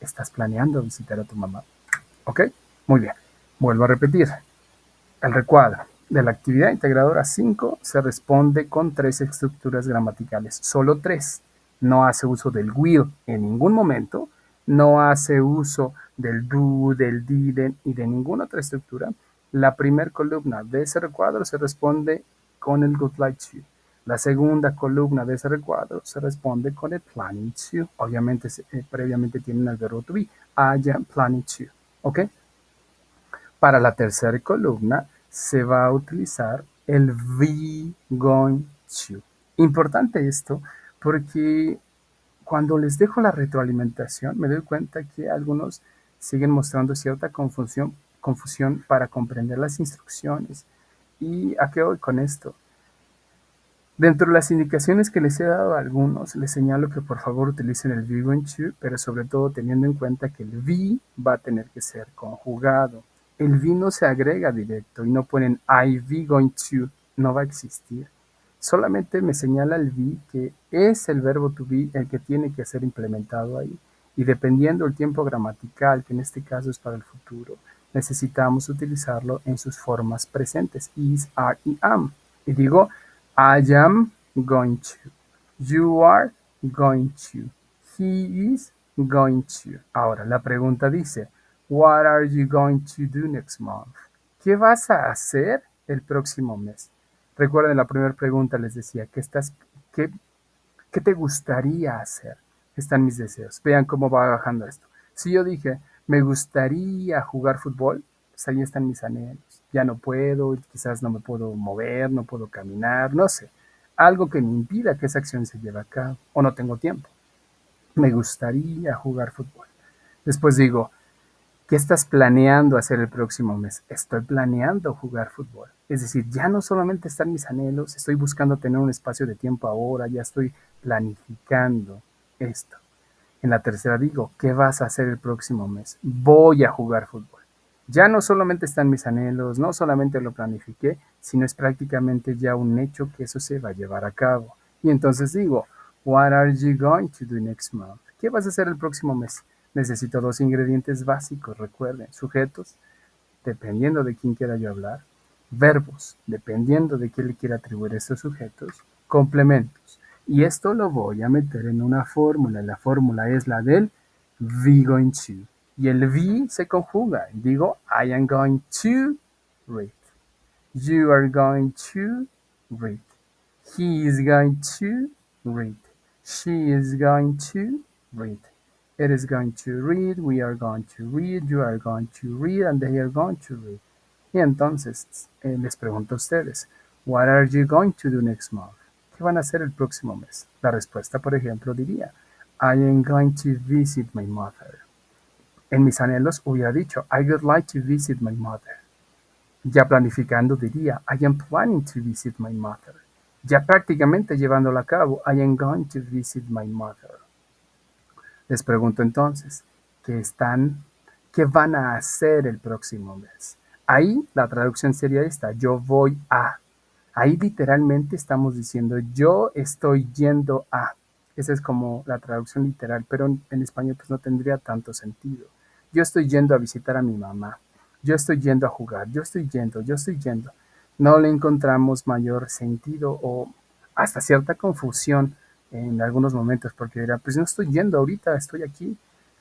¿Estás planeando visitar a tu mamá? ¿Ok? Muy bien. Vuelvo a repetir. El recuadro de la actividad integradora 5 se responde con 3 estructuras gramaticales, solo 3. No hace uso del will en ningún momento, no hace uso del do, del didn't y de ninguna otra estructura. La primera columna de ese recuadro se responde con el good like to. La segunda columna de ese recuadro se responde con el planning to. Obviamente, previamente tienen el verbo to be. I am planning to. ¿Ok? Para la tercera columna se va a utilizar el be going to. Importante esto porque cuando les dejo la retroalimentación me doy cuenta que algunos siguen mostrando cierta confusión para comprender las instrucciones. ¿Y a qué voy con esto? Dentro de las indicaciones que les he dado a algunos, les señalo que por favor utilicen el be going to, pero sobre todo teniendo en cuenta que el be va a tener que ser conjugado. El be no se agrega directo y no ponen I be going to, no va a existir. Solamente me señala el be que es el verbo to be el que tiene que ser implementado ahí. Y dependiendo del tiempo gramatical, que en este caso es para el futuro, necesitamos utilizarlo en sus formas presentes, is, are y am. Y digo, I am going to. You are going to. He is going to. Ahora, la pregunta dice, what are you going to do next month? ¿Qué vas a hacer el próximo mes? Recuerden, la primera pregunta les decía, qué, qué te gustaría hacer? Están mis deseos. Vean cómo va bajando esto. Si yo dije, me gustaría jugar fútbol, pues ahí están mis anhelos. Ya no puedo, quizás no me puedo mover, no puedo caminar, no sé. Algo que me impida que esa acción se lleve a cabo o no tengo tiempo. Me gustaría jugar fútbol. Después digo, ¿qué estás planeando hacer el próximo mes? Estoy planeando jugar fútbol. Es decir, ya no solamente están mis anhelos, estoy buscando tener un espacio de tiempo ahora, ya estoy planificando esto. En la tercera digo, ¿qué vas a hacer el próximo mes? Voy a jugar fútbol. Ya no solamente están mis anhelos, no solamente lo planifiqué, sino es prácticamente ya un hecho que eso se va a llevar a cabo. Y entonces digo, what are you going to do next month? ¿Qué vas a hacer el próximo mes? Necesito dos ingredientes básicos, recuerden, sujetos, dependiendo de quién quiera yo hablar, verbos, dependiendo de quién le quiera atribuir estos sujetos, complementos. Y esto lo voy a meter en una fórmula. La fórmula es la del be going to. Y el be se conjuga. Digo, I am going to read. You are going to read. He is going to read. She is going to read. It is going to read. We are going to read. You are going to read. And they are going to read. Y entonces les pregunto a ustedes, what are you going to do next month? ¿Qué van a hacer el próximo mes? La respuesta, por ejemplo, diría, I am going to visit my mother. En mis anhelos hubiera dicho, I would like to visit my mother. Ya planificando diría, I am planning to visit my mother. Ya prácticamente llevándolo a cabo, I am going to visit my mother. Les pregunto entonces, ¿qué van a hacer el próximo mes? Ahí la traducción sería esta, yo voy a. Ahí literalmente estamos diciendo, yo estoy yendo a. Esa es como la traducción literal, pero en español pues no tendría tanto sentido. Yo estoy yendo a visitar a mi mamá. Yo estoy yendo a jugar. Yo estoy yendo. No le encontramos mayor sentido o hasta cierta confusión en algunos momentos, porque era, pues no estoy yendo ahorita, estoy aquí.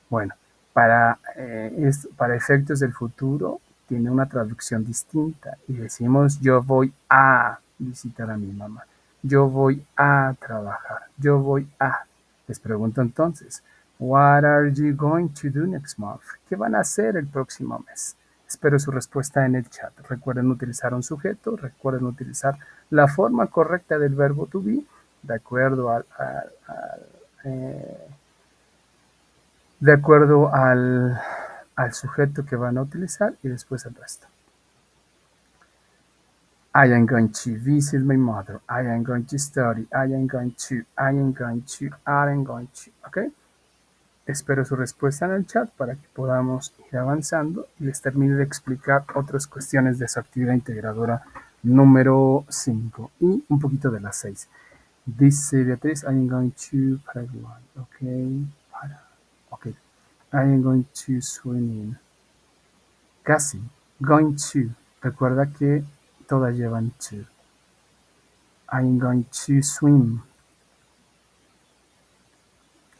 Bueno, para efectos del futuro tiene una traducción distinta y decimos yo voy a visitar a mi mamá, yo voy a trabajar, yo voy a. Les pregunto entonces, what are you going to do next month? ¿Qué van a hacer el próximo mes? Espero su respuesta en el chat. Recuerden utilizar un sujeto, recuerden utilizar la forma correcta del verbo to be, de acuerdo eh, de acuerdo al sujeto que van a utilizar y después el resto. I am going to visit my mother. I am going to study. I am going to. ¿Ok? Espero su respuesta en el chat para que podamos ir avanzando y les termine de explicar otras cuestiones de su actividad integradora número 5 y un poquito de las 6. Dice Beatriz, I am going to Paraguay. Ok. I am going to swimming. Casi. Going to. Recuerda que todas llevan to. I am going to swim.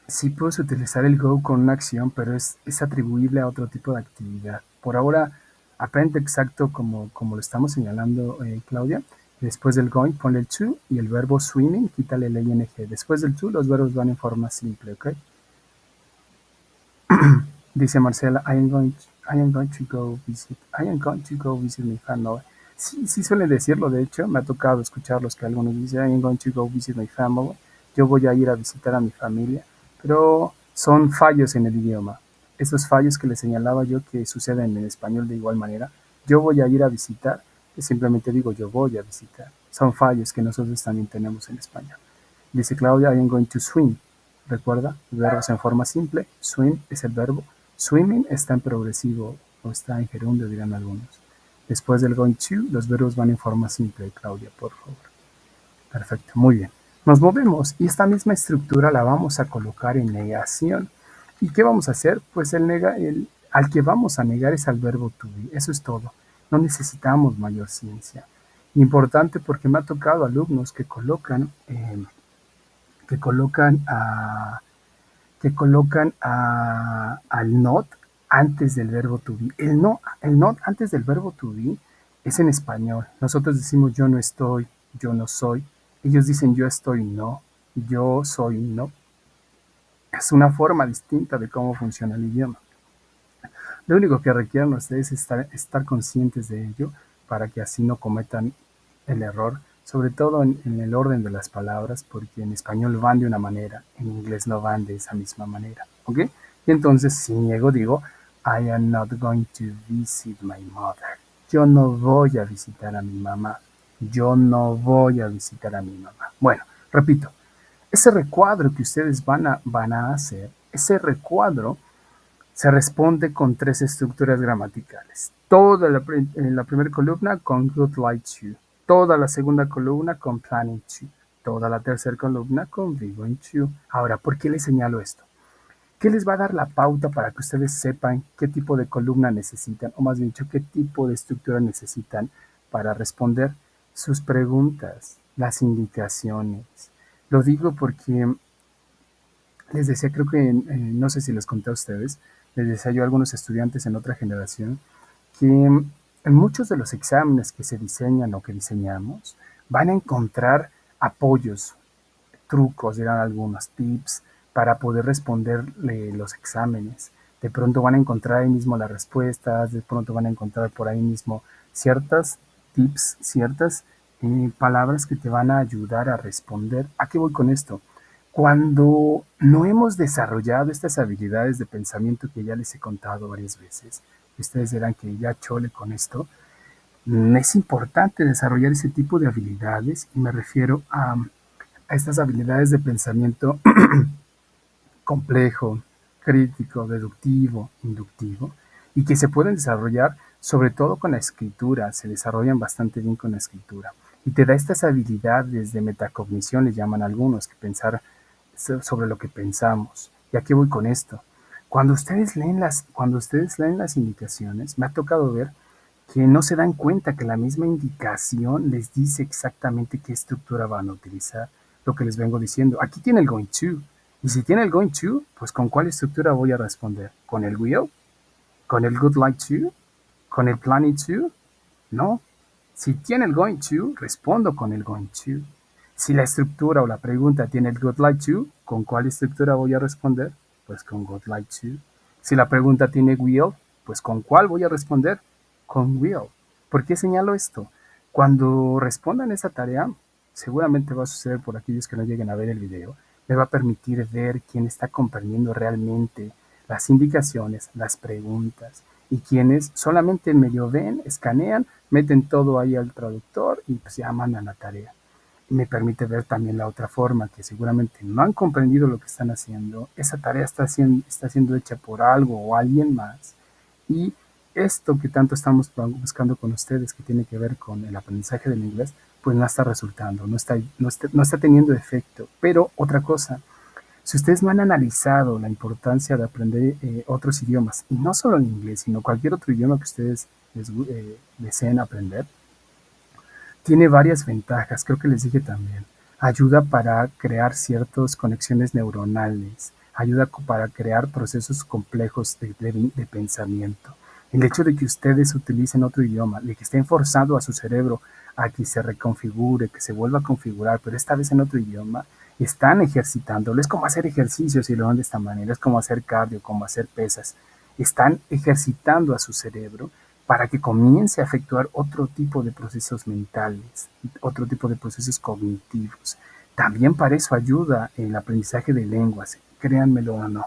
Sí puedes utilizar el go con una acción, pero es atribuible a otro tipo de actividad. Por ahora, aprende exacto como lo estamos señalando, Claudia. Después del going, ponle el to y el verbo swimming, quítale el ing. Después del to, los verbos van en forma simple, ¿ok? Dice Marcela, I am going to go visit my family. Sí suelen decirlo, de hecho, me ha tocado escucharlos que algunos dicen, I am going to go visit my family. Yo voy a ir a visitar a mi familia, pero son fallos en el idioma. Esos fallos que les señalaba yo que suceden en español de igual manera. Yo voy a ir a visitar, simplemente digo yo voy a visitar. Son fallos que nosotros también tenemos en español. Dice Claudia, I am going to swim. Recuerda, verbos en forma simple, swim es el verbo, swimming está en progresivo o está en gerundio, dirán algunos. Después del going to, los verbos van en forma simple, Claudia, por favor. Perfecto, muy bien. Nos movemos y esta misma estructura la vamos a colocar en negación. ¿Y qué vamos a hacer? Pues al que vamos a negar es al verbo to be, eso es todo. No necesitamos mayor ciencia. Importante porque me ha tocado alumnos que colocan que colocan al not antes del verbo to be. El not antes del verbo to be es en español. Nosotros decimos yo no estoy, yo no soy. Ellos dicen yo estoy, no, yo soy, no. Es una forma distinta de cómo funciona el idioma. Lo único que requieren ustedes es estar conscientes de ello para que así no cometan el error, sobre todo en el orden de las palabras, porque en español van de una manera, en inglés no van de esa misma manera, ¿ok? Y entonces, si niego, digo, I am not going to visit my mother. Yo no voy a visitar a mi mamá. Yo no voy a visitar a mi mamá. Bueno, repito, ese recuadro que ustedes van a hacer, ese recuadro se responde con tres estructuras gramaticales. Toda la primera columna con would like to, toda la segunda columna con planning to, toda la tercera columna con be going to. Ahora, ¿por qué les señalo esto? ¿Qué les va a dar la pauta para que ustedes sepan qué tipo de columna necesitan, o más bien dicho, qué tipo de estructura necesitan para responder sus preguntas, las indicaciones? Lo digo porque les decía, creo que, no sé si les conté a ustedes, les decía yo a algunos estudiantes en otra generación, que en muchos de los exámenes que se diseñan o que diseñamos, van a encontrar apoyos, trucos, dirán algunos, tips, para poder responderle los exámenes. De pronto van a encontrar ahí mismo las respuestas, de pronto van a encontrar por ahí mismo ciertas tips, ciertas palabras que te van a ayudar a responder. ¿A qué voy con esto? Cuando no hemos desarrollado estas habilidades de pensamiento que ya les he contado varias veces, y ustedes dirán que ya chole con esto, es importante desarrollar ese tipo de habilidades y me refiero a estas habilidades de pensamiento complejo, crítico, deductivo, inductivo, y que se pueden desarrollar sobre todo con la escritura, se desarrollan bastante bien con la escritura. Y te da estas habilidades de metacognición, le llaman algunos, que pensar sobre lo que pensamos. ¿Y aquí voy con esto? Cuando ustedes leen las indicaciones, me ha tocado ver que no se dan cuenta que la misma indicación les dice exactamente qué estructura van a utilizar, lo que les vengo diciendo. Aquí tiene el going to, y si tiene el going to, pues ¿con cuál estructura voy a responder? ¿Con el will? ¿Con el would like to? ¿Con el planning to? No. Si tiene el going to, respondo con el going to. Si la estructura o la pregunta tiene el would like to, ¿con cuál estructura voy a responder? Pues con would like to. Si la pregunta tiene will, pues ¿con cuál voy a responder? Con will. ¿Por qué señalo esto? Cuando respondan esa tarea, seguramente va a suceder por aquellos que no lleguen a ver el video, me va a permitir ver quién está comprendiendo realmente las indicaciones, las preguntas, y quienes solamente medio ven, escanean, meten todo ahí al traductor y pues ya mandan la tarea. Y me permite ver también la otra forma, que seguramente no han comprendido lo que están haciendo, esa tarea está siendo hecha por algo o alguien más, y esto que tanto estamos buscando con ustedes, que tiene que ver con el aprendizaje del inglés, pues no está resultando, no está teniendo efecto. Pero otra cosa, si ustedes no han analizado la importancia de aprender otros idiomas, y no solo el inglés, sino cualquier otro idioma que ustedes deseen aprender, tiene varias ventajas, creo que les dije también. Ayuda para crear ciertas conexiones neuronales, ayuda para crear procesos complejos de pensamiento. El hecho de que ustedes utilicen otro idioma, de que estén forzando a su cerebro a que se reconfigure, que se vuelva a configurar, pero esta vez en otro idioma, están ejercitándolo. Es como hacer ejercicios y lo ven de esta manera, es como hacer cardio, como hacer pesas. Están ejercitando a su cerebro para que comience a efectuar otro tipo de procesos mentales, otro tipo de procesos cognitivos. También para eso ayuda el aprendizaje de lenguas, créanmelo o no.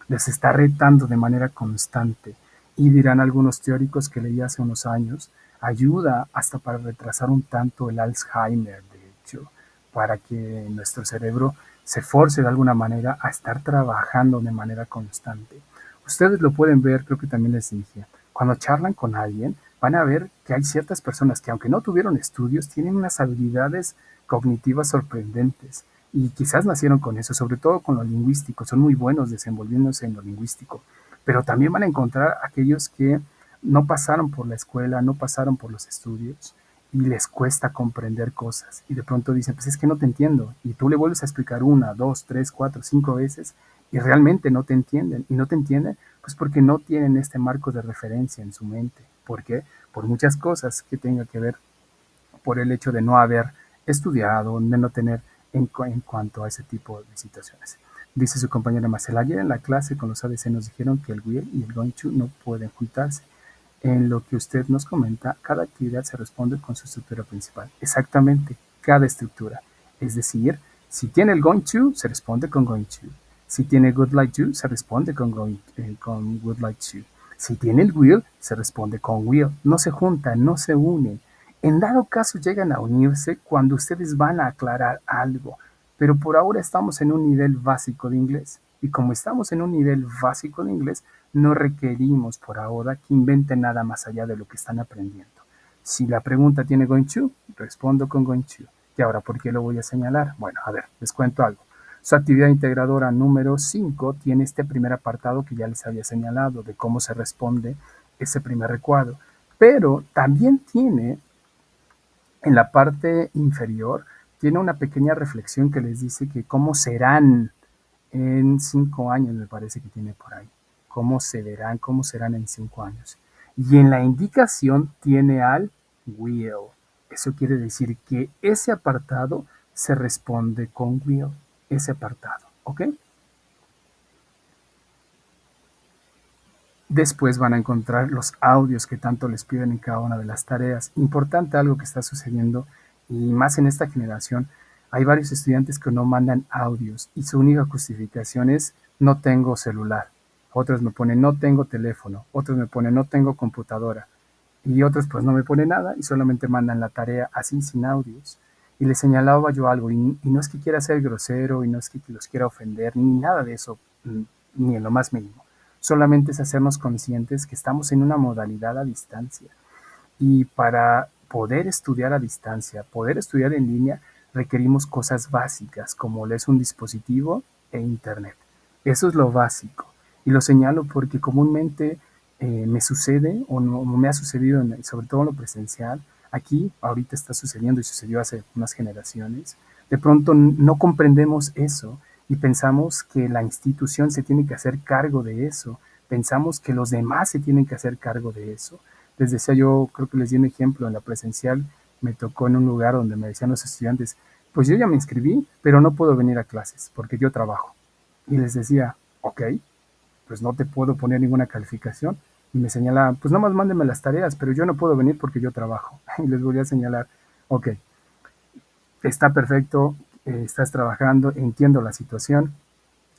Les está retando de manera constante. Y dirán algunos teóricos que leí hace unos años, ayuda hasta para retrasar un tanto el Alzheimer, de hecho, para que nuestro cerebro se force de alguna manera a estar trabajando de manera constante. Ustedes lo pueden ver, creo que también les dije, cuando charlan con alguien, van a ver que hay ciertas personas que aunque no tuvieron estudios, tienen unas habilidades cognitivas sorprendentes y quizás nacieron con eso, sobre todo con lo lingüístico, son muy buenos desenvolviéndose en lo lingüístico, pero también van a encontrar aquellos que no pasaron por la escuela, no pasaron por los estudios y les cuesta comprender cosas y de pronto dicen, pues es que no te entiendo y tú le vuelves a explicar una, dos, tres, cuatro, cinco veces y realmente no te entienden. Y no te entienden pues porque no tienen este marco de referencia en su mente. ¿Por qué? Por muchas cosas que tenga que ver por el hecho de no haber estudiado, de no tener en cuanto a ese tipo de situaciones. Dice su compañera Marcela, ayer en la clase con los ABC nos dijeron que el will y el going to no pueden juntarse. En lo que usted nos comenta, cada actividad se responde con su estructura principal. Exactamente, cada estructura. Es decir, si tiene el going to, se responde con going to. Si tiene good like to, se responde con would like to. Si tiene el will, se responde con will. No se juntan, no se unen. En dado caso llegan a unirse cuando ustedes van a aclarar algo, pero por ahora estamos en un nivel básico de inglés. Y como estamos en un nivel básico de inglés, no requerimos por ahora que inventen nada más allá de lo que están aprendiendo. Si la pregunta tiene going to, respondo con going to. Y ahora, ¿por qué lo voy a señalar? Bueno, a ver, les cuento algo. Su actividad integradora número 5 tiene este primer apartado que ya les había señalado de cómo se responde ese primer recuadro. Pero también tiene en la parte inferior, tiene una pequeña reflexión que les dice que cómo serán en 5 años, me parece que tiene por ahí. Cómo serán en 5 años. Y en la indicación tiene al will. Eso quiere decir que ese apartado se responde con will, ese apartado, ¿ok? Después van a encontrar los audios que tanto les piden en cada una de las tareas. Importante algo que está sucediendo y más en esta generación, hay varios estudiantes que no mandan audios y su única justificación es no tengo celular. Otros me ponen no tengo teléfono, otros me ponen no tengo computadora y otros pues no me ponen nada y solamente mandan la tarea así sin audios. Y les señalaba yo algo y no es que quiera ser grosero y no es que los quiera ofender ni nada de eso, ni en lo más mínimo. Solamente es hacernos conscientes que estamos en una modalidad a distancia y para poder estudiar a distancia, poder estudiar en línea, requerimos cosas básicas como lo es un dispositivo e internet. Eso es lo básico y lo señalo porque comúnmente me sucede o no, me ha sucedido sobre todo en lo presencial. Aquí ahorita está sucediendo y sucedió hace unas generaciones. De pronto no comprendemos eso y pensamos que la institución se tiene que hacer cargo de eso. Pensamos que los demás se tienen que hacer cargo de eso. Les decía yo, creo que les di un ejemplo en la presencial, me tocó en un lugar donde me decían los estudiantes, pues yo ya me inscribí, pero no puedo venir a clases porque yo trabajo. Y les decía, ok, pues no te puedo poner ninguna calificación. Y me señalaban, pues nada más mándenme las tareas, pero yo no puedo venir porque yo trabajo. Y les volví a señalar, ok, está perfecto, estás trabajando, entiendo la situación.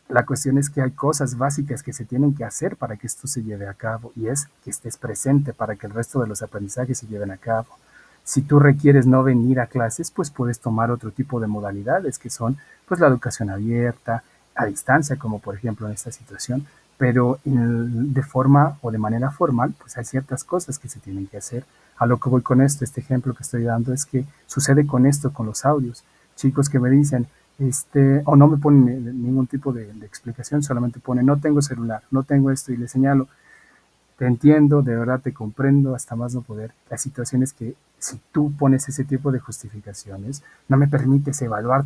La cuestión es que hay cosas básicas que se tienen que hacer para que esto se lleve a cabo y es que estés presente para que el resto de los aprendizajes se lleven a cabo. Si tú requieres no venir a clases, pues puedes tomar otro tipo de modalidades que son pues la educación abierta, a distancia, como por ejemplo en esta situación, pero de forma o de manera formal, pues hay ciertas cosas que se tienen que hacer. A lo que voy con esto, este ejemplo que estoy dando es que sucede con esto, con los audios. Chicos que me dicen, o no me ponen ningún tipo de explicación, solamente ponen no tengo celular, no tengo esto y le señalo, te entiendo, de verdad te comprendo hasta más no poder. La situación es que si tú pones ese tipo de justificaciones, no me permites evaluar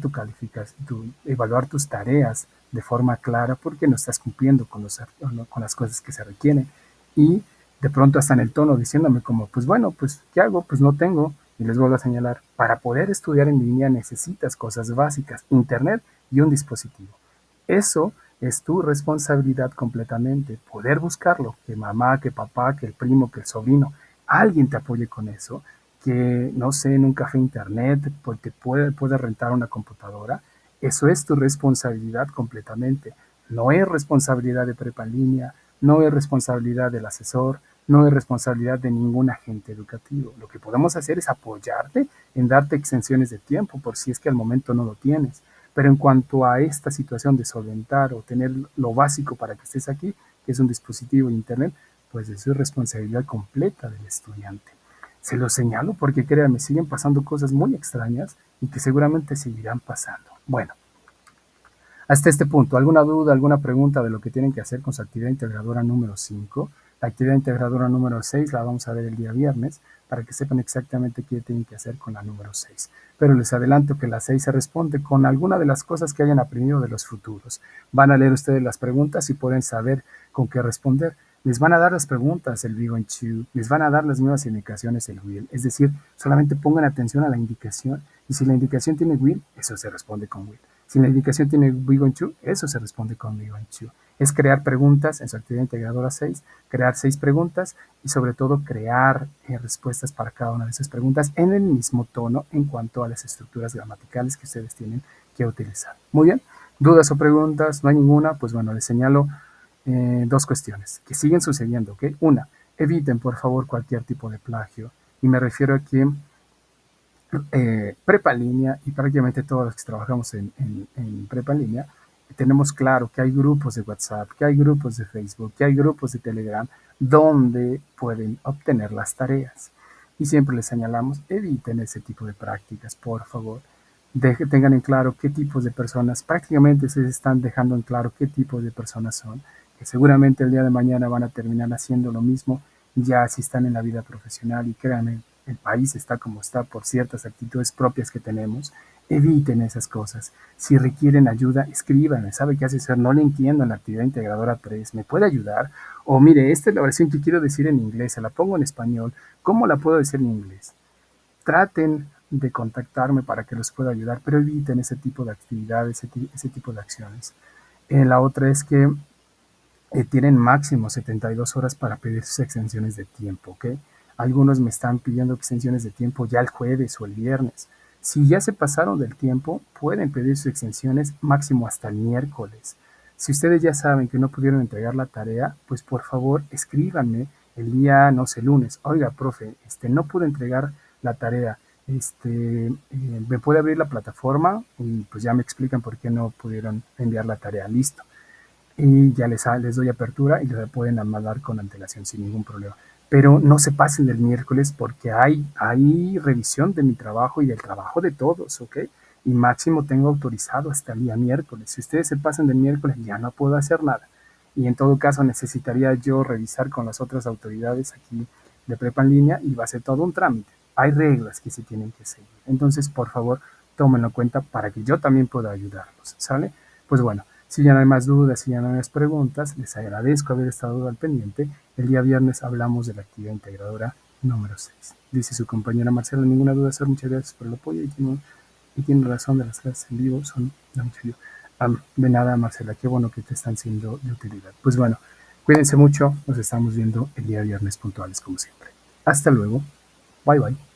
evaluar tus tareas de forma clara porque no estás cumpliendo con las cosas que se requieren. Y de pronto hasta en el tono diciéndome como, pues bueno, pues ¿qué hago? Pues no tengo. Y les vuelvo a señalar, para poder estudiar en línea necesitas cosas básicas, internet y un dispositivo. Eso es tu responsabilidad completamente, poder buscarlo, que mamá, que papá, que el primo, que el sobrino, alguien te apoye con eso, que no sé, en un café internet, porque puede rentar una computadora, eso es tu responsabilidad completamente. No es responsabilidad de prepa en línea, no es responsabilidad del asesor, no es responsabilidad de ningún agente educativo. Lo que podemos hacer es apoyarte en darte extensiones de tiempo por si es que al momento no lo tienes. Pero en cuanto a esta situación de solventar o tener lo básico para que estés aquí, que es un dispositivo de internet, pues eso es responsabilidad completa del estudiante. Se lo señalo porque créanme, siguen pasando cosas muy extrañas y que seguramente seguirán pasando. Bueno, hasta este punto, ¿alguna duda, alguna pregunta de lo que tienen que hacer con su actividad integradora número 5? La actividad integradora número 6 la vamos a ver el día viernes para que sepan exactamente qué tienen que hacer con la número 6. Pero les adelanto que la 6 se responde con alguna de las cosas que hayan aprendido de los futuros. Van a leer ustedes las preguntas y pueden saber con qué responder. Les van a dar las preguntas el be going to, les van a dar las nuevas indicaciones el will. Es decir, solamente pongan atención a la indicación y si la indicación tiene will, eso se responde con will. Si la indicación tiene be going to, eso se responde con be going to. Es crear preguntas en su actividad integradora 6, crear 6 preguntas y sobre todo crear respuestas para cada una de esas preguntas en el mismo tono en cuanto a las estructuras gramaticales que ustedes tienen que utilizar. Muy bien, dudas o preguntas, no hay ninguna, pues bueno, les señalo dos cuestiones que siguen sucediendo, ¿ok? Una, eviten por favor cualquier tipo de plagio y me refiero a que prepa en línea y prácticamente todos los que trabajamos en prepa en línea, tenemos claro que hay grupos de WhatsApp, que hay grupos de Facebook, que hay grupos de Telegram donde pueden obtener las tareas. Y siempre les señalamos, eviten ese tipo de prácticas, por favor. Tengan en claro qué tipos de personas, prácticamente se están dejando en claro qué tipos de personas son, que seguramente el día de mañana van a terminar haciendo lo mismo ya si están en la vida profesional y créanme, el país está como está por ciertas actitudes propias que tenemos, eviten esas cosas. Si requieren ayuda, escríbanme. ¿Sabe qué hace ser? No le entiendo en la actividad integradora 3. ¿Me puede ayudar? O mire, esta es la oración que quiero decir en inglés. Se la pongo en español. ¿Cómo la puedo decir en inglés? Traten de contactarme para que los pueda ayudar, pero eviten ese tipo de actividades, ese tipo de acciones. La otra es que tienen máximo 72 horas para pedir sus extensiones de tiempo, ¿ok? Algunos me están pidiendo extensiones de tiempo ya el jueves o el viernes. Si ya se pasaron del tiempo, pueden pedir sus extensiones máximo hasta el miércoles. Si ustedes ya saben que no pudieron entregar la tarea, pues por favor escríbanme el día, no sé, lunes. Oiga, profe, no pude entregar la tarea. ¿Me puede abrir la plataforma? Y pues ya me explican por qué no pudieron enviar la tarea. Listo y ya les doy apertura y les pueden mandar con antelación sin ningún problema. Pero no se pasen del miércoles porque hay revisión de mi trabajo y del trabajo de todos, ¿ok? Y máximo tengo autorizado hasta el día miércoles. Si ustedes se pasan del miércoles ya no puedo hacer nada. Y en todo caso necesitaría yo revisar con las otras autoridades aquí de prepa en línea y va a ser todo un trámite. Hay reglas que se tienen que seguir. Entonces, por favor, tómenlo en cuenta para que yo también pueda ayudarlos, ¿sale? Pues bueno, si ya no hay más dudas, si ya no hay más preguntas, les agradezco haber estado al pendiente. El día viernes hablamos de la actividad integradora número 6. Dice su compañera Marcela, ninguna duda, sir, muchas gracias por el apoyo y tiene razón de las clases en vivo, son de mucho ayuda. De nada, Marcela, qué bueno que te están siendo de utilidad. Pues bueno, cuídense mucho, nos estamos viendo el día viernes puntuales como siempre. Hasta luego, bye bye.